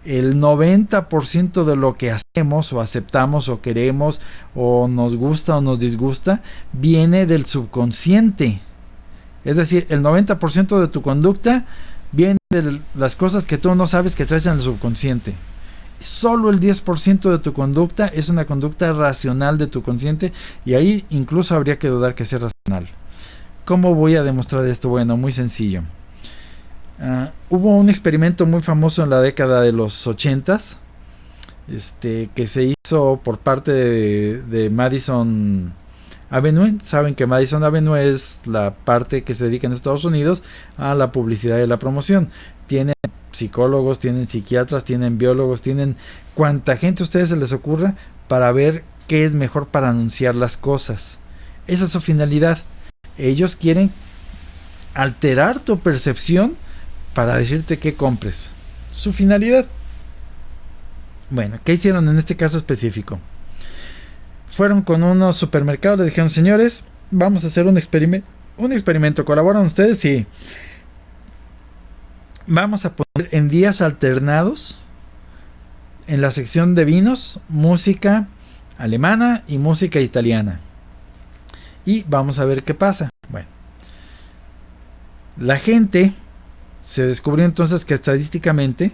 El 90% de lo que hacemos o aceptamos o queremos o nos gusta o nos disgusta viene del subconsciente. Es decir, el 90% de tu conducta viene de las cosas que tú no sabes que traes en el subconsciente. Solo el 10% de tu conducta es una conducta racional de tu consciente, y ahí incluso habría que dudar que sea racional. ¿Cómo voy a demostrar esto? Bueno, muy sencillo. Hubo un experimento muy famoso en la década de los 80s, que se hizo por parte de Madison Avenue. Saben que Madison Avenue es la parte que se dedica en Estados Unidos a la publicidad y la promoción. Tienen psicólogos, tienen psiquiatras, tienen biólogos, tienen cuanta gente a ustedes se les ocurra para ver qué es mejor para anunciar las cosas. Esa es su finalidad. Ellos quieren alterar tu percepción para decirte que compres. Su finalidad. Bueno, ¿qué hicieron en este caso específico? Fueron con unos supermercados, les dijeron: señores, vamos a hacer un experimento. ¿Colaboran ustedes? Sí. Vamos a poner en días alternados, en la sección de vinos, música alemana y música italiana. Y vamos a ver qué pasa. Bueno, la gente se descubrió entonces que estadísticamente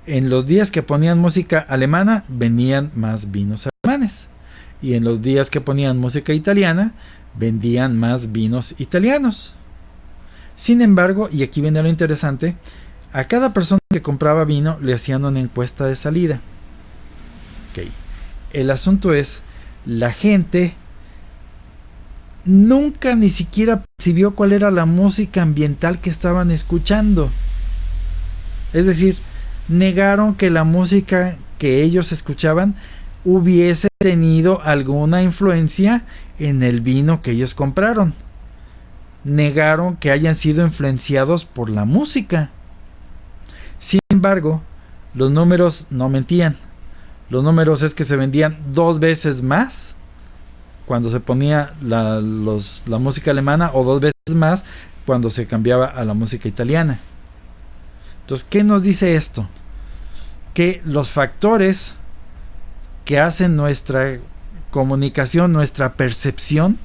en los días que ponían música alemana vendían más vinos alemanes, y en los días que ponían música italiana vendían más vinos italianos. Sin embargo, y aquí viene lo interesante, a cada persona que compraba vino le hacían una encuesta de salida. Okay. El asunto es, la gente nunca ni siquiera percibió cuál era la música ambiental que estaban escuchando. Es decir, negaron que la música que ellos escuchaban hubiese tenido alguna influencia en el vino que ellos compraron. Negaron que hayan sido influenciados por la música. Sin embargo, los números no mentían. Los números es que se vendían 2 veces más cuando se ponía la música alemana, o 2 veces más cuando se cambiaba a la música italiana. Entonces, ¿qué nos dice esto? Que los factores que hacen nuestra comunicación, nuestra percepción,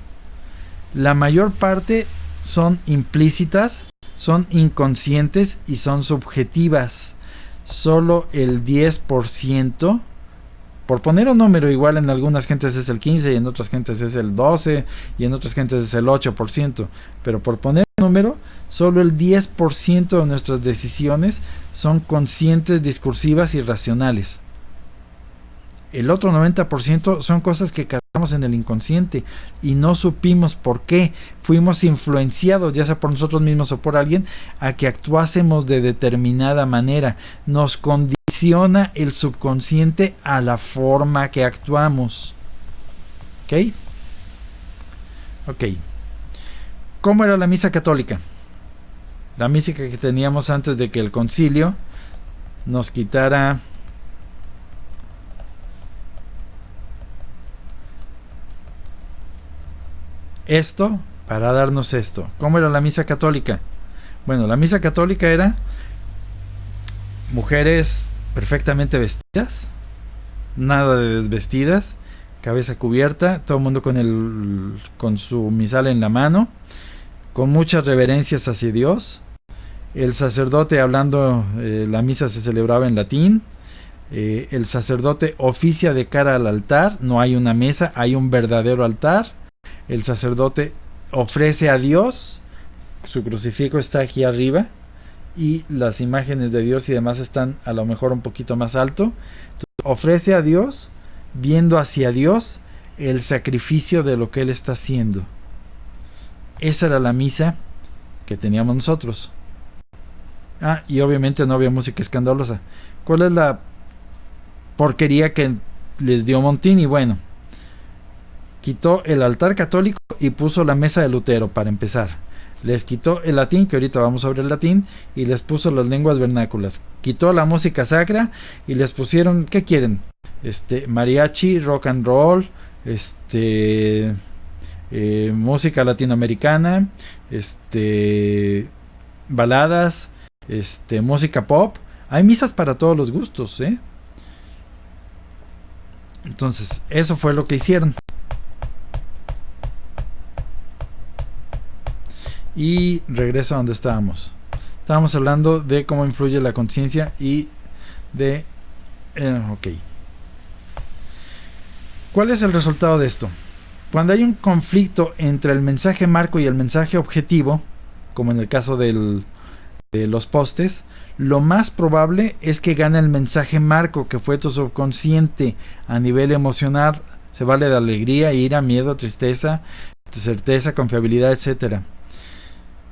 la mayor parte son implícitas, son inconscientes y son subjetivas. Solo el 10%, por poner un número, igual en algunas gentes es el 15% y en otras gentes es el 12% y en otras gentes es el 8%, pero por poner un número, solo el 10% de nuestras decisiones son conscientes, discursivas y racionales. El otro 90% son cosas que cargamos en el inconsciente y no supimos por qué. Fuimos influenciados, ya sea por nosotros mismos o por alguien, a que actuásemos de determinada manera. Nos condiciona el subconsciente a la forma que actuamos. ¿Ok? Ok. ¿Cómo era la misa católica? La misa que teníamos antes de que el concilio nos quitara esto para darnos esto. ¿Cómo era la misa católica? Bueno, la misa católica era mujeres perfectamente vestidas, nada de desvestidas, cabeza cubierta, todo el mundo con su misal en la mano, con muchas reverencias hacia Dios. El sacerdote hablando, la misa se celebraba en latín. El sacerdote oficia de cara al altar, no hay una mesa, hay un verdadero altar. El sacerdote ofrece a Dios, su crucifijo está aquí arriba y las imágenes de Dios y demás están a lo mejor un poquito más alto. Entonces, ofrece a Dios, viendo hacia Dios el sacrificio de lo que Él está haciendo. Esa era la misa que teníamos nosotros. Y obviamente no había música escandalosa. ¿Cuál es la porquería que les dio Montini? Bueno, quitó el altar católico y puso la mesa de Lutero para empezar. Les quitó el latín, que ahorita vamos sobre el latín, y les puso las lenguas vernáculas. Quitó la música sacra y les pusieron, ¿qué quieren? Mariachi, rock and roll, música latinoamericana, baladas, música pop. Hay misas para todos los gustos, ¿eh? Entonces, eso fue lo que hicieron. Y regreso a donde estábamos. Estábamos hablando de cómo influye la conciencia y de... ok. ¿Cuál es el resultado de esto? Cuando hay un conflicto entre el mensaje marco y el mensaje objetivo, como en el caso de los postes, lo más probable es que gane el mensaje marco, que fue tu subconsciente a nivel emocional. Se vale de alegría, ira, miedo, tristeza, certeza, confiabilidad, etc.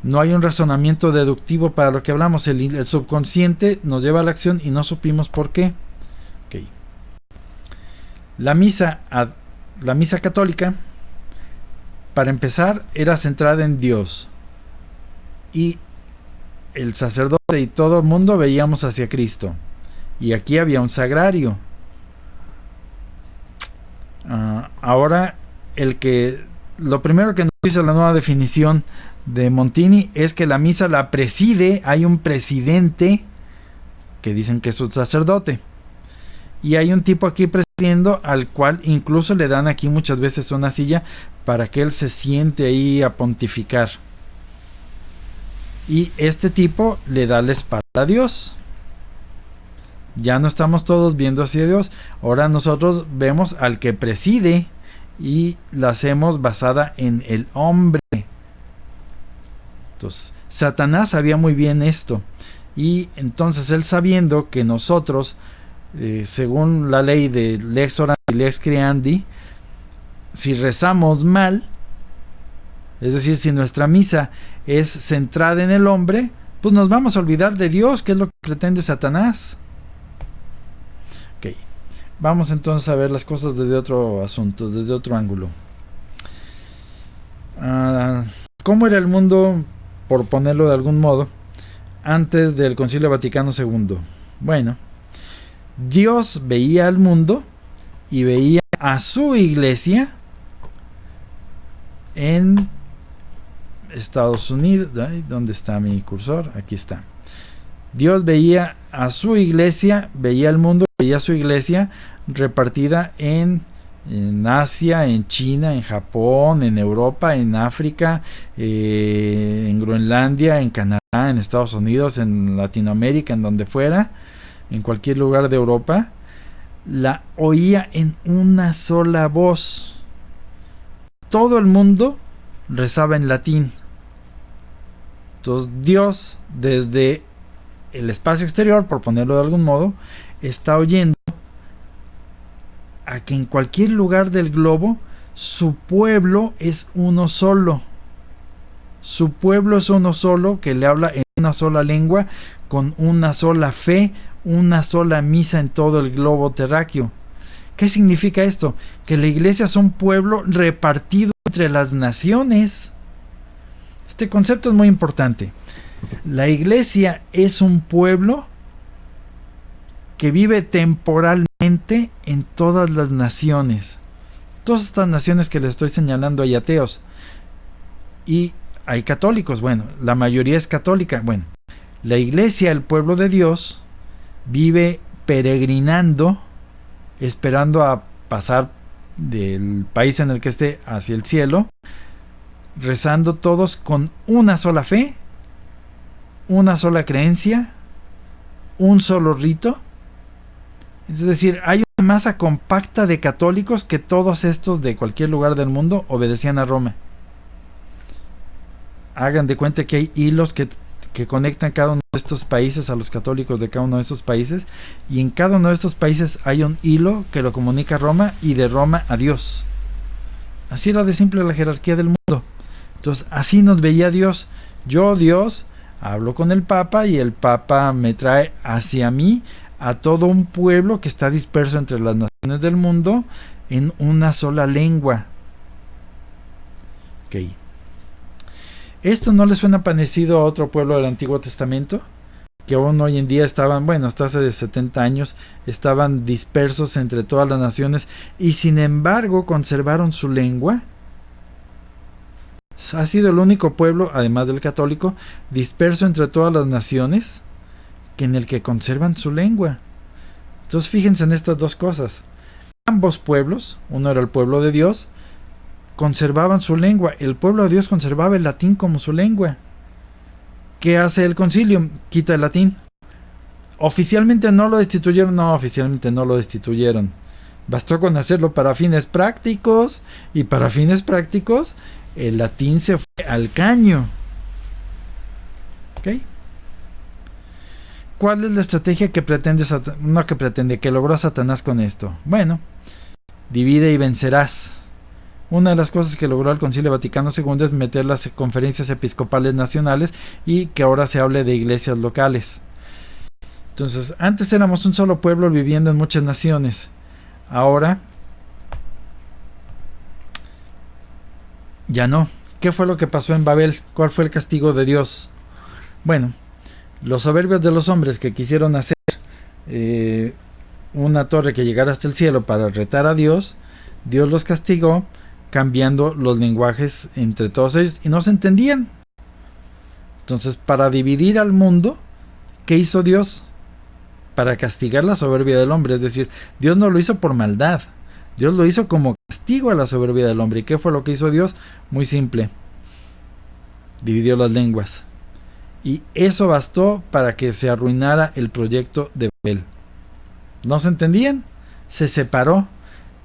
No hay un razonamiento deductivo para lo que hablamos. El subconsciente nos lleva a la acción y no supimos por qué. Okay. La misa católica, para empezar, era centrada en Dios. Y el sacerdote y todo el mundo veíamos hacia Cristo. Y aquí había un sagrario. Ahora, lo primero que nos dice la nueva definición de Montini es que la misa la preside, hay un presidente que dicen que es un sacerdote. Y hay un tipo aquí presidiendo, al cual incluso le dan aquí muchas veces una silla para que él se siente ahí a pontificar. Y este tipo le da la espalda a Dios. Ya no estamos todos viendo hacia Dios. Ahora nosotros vemos al que preside y la hacemos basada en el hombre. Entonces, Satanás sabía muy bien esto. Y entonces él, sabiendo que nosotros, según la ley de lex orandi y lex creandi, si rezamos mal, es decir, si nuestra misa es centrada en el hombre, pues nos vamos a olvidar de Dios, que es lo que pretende Satanás. Ok, vamos entonces a ver las cosas desde otro asunto, desde otro ángulo. ¿Cómo era el mundo, por ponerlo de algún modo, antes del Concilio Vaticano II? Bueno, Dios veía al mundo y veía a su iglesia en Estados Unidos. ¿Dónde está mi cursor? Aquí está. Dios veía a su iglesia, veía el mundo, veía a su iglesia repartida en Asia, en China, en Japón, en Europa, en África, en Groenlandia, en Canadá, en Estados Unidos, en Latinoamérica, en donde fuera, en cualquier lugar de Europa. La oía en una sola voz. Todo el mundo rezaba en latín. Entonces Dios, desde el espacio exterior, por ponerlo de algún modo, está oyendo a que en cualquier lugar del globo su pueblo es uno solo. Su pueblo es uno solo, que le habla en una sola lengua, con una sola fe, una sola misa en todo el globo terráqueo. ¿Qué significa esto? Que la iglesia es un pueblo repartido entre las naciones. Este concepto es muy importante. La iglesia es un pueblo que vive temporalmente en todas las naciones. Todas estas naciones que les estoy señalando, hay ateos y hay católicos. Bueno, la mayoría es católica. Bueno, la iglesia, el pueblo de Dios, vive peregrinando, esperando a pasar del país en el que esté hacia el cielo, rezando todos con una sola fe, una sola creencia, un solo rito. Es decir, hay una masa compacta de católicos que todos estos de cualquier lugar del mundo obedecían a Roma. Hagan de cuenta que hay hilos que conectan cada uno de estos países a los católicos de cada uno de estos países, y en cada uno de estos países hay un hilo que lo comunica a Roma y de Roma a Dios. Así era de simple la jerarquía del mundo. Entonces así nos veía Dios. Yo, Dios, hablo con el Papa y el Papa me trae hacia mí a todo un pueblo que está disperso entre las naciones del mundo en una sola lengua. Ok. ¿Esto no les suena parecido a otro pueblo del Antiguo Testamento? Que aún hoy en día estaban, bueno, hasta hace 70 años, estaban dispersos entre todas las naciones y sin embargo conservaron su lengua. Ha sido el único pueblo, además del católico, disperso entre todas las naciones, que en el que conservan su lengua. Entonces fíjense en estas dos cosas. Ambos pueblos, uno era el pueblo de Dios, conservaban su lengua. El pueblo de Dios conservaba el latín como su lengua. ¿Qué hace el concilio? Quita el latín. Oficialmente no lo destituyeron. No, oficialmente no lo destituyeron. Bastó con hacerlo para fines prácticos. Y para fines prácticos, el latín se fue al caño. ¿Ok? ¿Cuál es la estrategia que que logró Satanás con esto? Bueno, divide y vencerás. Una de las cosas que logró el Concilio Vaticano II es meter las conferencias episcopales nacionales y que ahora se hable de iglesias locales. Entonces, antes éramos un solo pueblo viviendo en muchas naciones. Ahora ya no. ¿Qué fue lo que pasó en Babel? ¿Cuál fue el castigo de Dios? Bueno, los soberbios de los hombres que quisieron hacer una torre que llegara hasta el cielo para retar a Dios, Dios los castigó cambiando los lenguajes entre todos ellos y no se entendían. Entonces, para dividir al mundo, ¿qué hizo Dios? Para castigar la soberbia del hombre. Es decir, Dios no lo hizo por maldad, Dios lo hizo como castigo a la soberbia del hombre. ¿Y qué fue lo que hizo Dios? Muy simple: dividió las lenguas. Y eso bastó para que se arruinara el proyecto de Babel. ¿No se entendían? Se separó.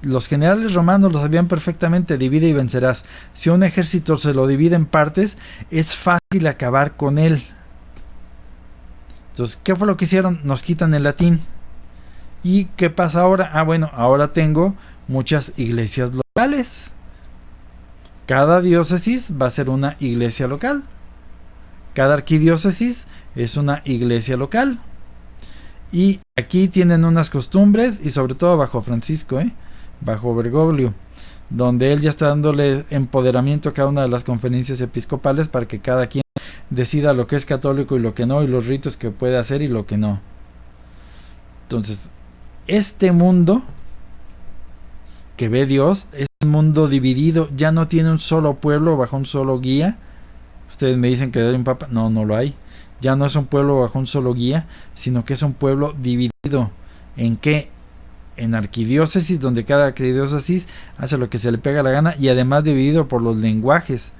Los generales romanos lo sabían perfectamente: divide y vencerás. Si un ejército se lo divide en partes, es fácil acabar con él. Entonces, ¿qué fue lo que hicieron? Nos quitan el latín. ¿Y qué pasa ahora? Bueno, ahora tengo muchas iglesias locales. Cada diócesis va a ser una iglesia local. Cada arquidiócesis es una iglesia local. Y aquí tienen unas costumbres, y sobre todo bajo Francisco, bajo Bergoglio, donde él ya está dándole empoderamiento a cada una de las conferencias episcopales para que cada quien decida lo que es católico y lo que no, y los ritos que puede hacer y lo que no. Entonces, este mundo que ve Dios es un mundo dividido, ya no tiene un solo pueblo bajo un solo guía. Ustedes me dicen que hay un papa. No, no lo hay. Ya no es un pueblo bajo un solo guía, sino que es un pueblo dividido. ¿En qué? En arquidiócesis, donde cada arquidiócesis hace lo que se le pega la gana, y además dividido por los lenguajes.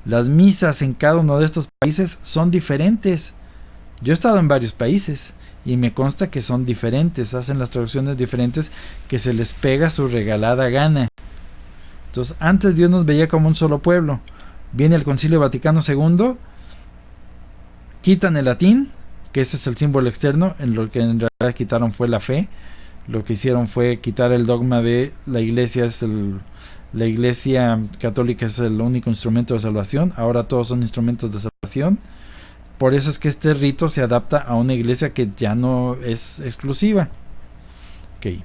Las misas en cada uno de estos países son diferentes. Yo he estado en varios países y me consta que son diferentes, hacen las traducciones diferentes, que se les pega su regalada gana. Entonces, antes Dios nos veía como un solo pueblo. Viene el Concilio Vaticano II, quitan el latín, que ese es el símbolo externo. En lo que en realidad quitaron fue la fe. Lo que hicieron fue quitar el dogma de la iglesia la iglesia católica es el único instrumento de salvación. Ahora todos son instrumentos de salvación. Por eso es que este rito se adapta a una iglesia que ya no es exclusiva. Ok.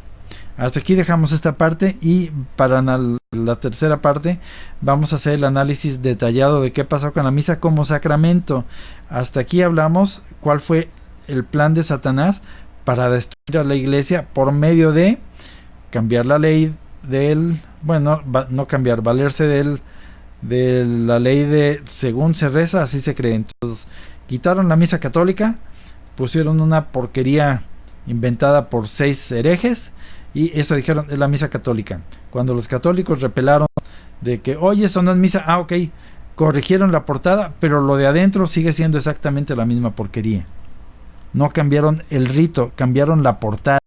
Hasta aquí dejamos esta parte, y para la tercera parte vamos a hacer el análisis detallado de qué pasó con la misa como sacramento. Hasta aquí hablamos cuál fue el plan de Satanás para destruir a la iglesia por medio de cambiar la ley valerse de la ley de según se reza, así se cree. Entonces, quitaron la misa católica, pusieron una porquería inventada por 6 herejes, y eso dijeron es la misa católica. Cuando los católicos repelaron de que, oye, eso no es misa, ok, corrigieron la portada, pero lo de adentro sigue siendo exactamente la misma porquería. No cambiaron el rito, cambiaron la portada.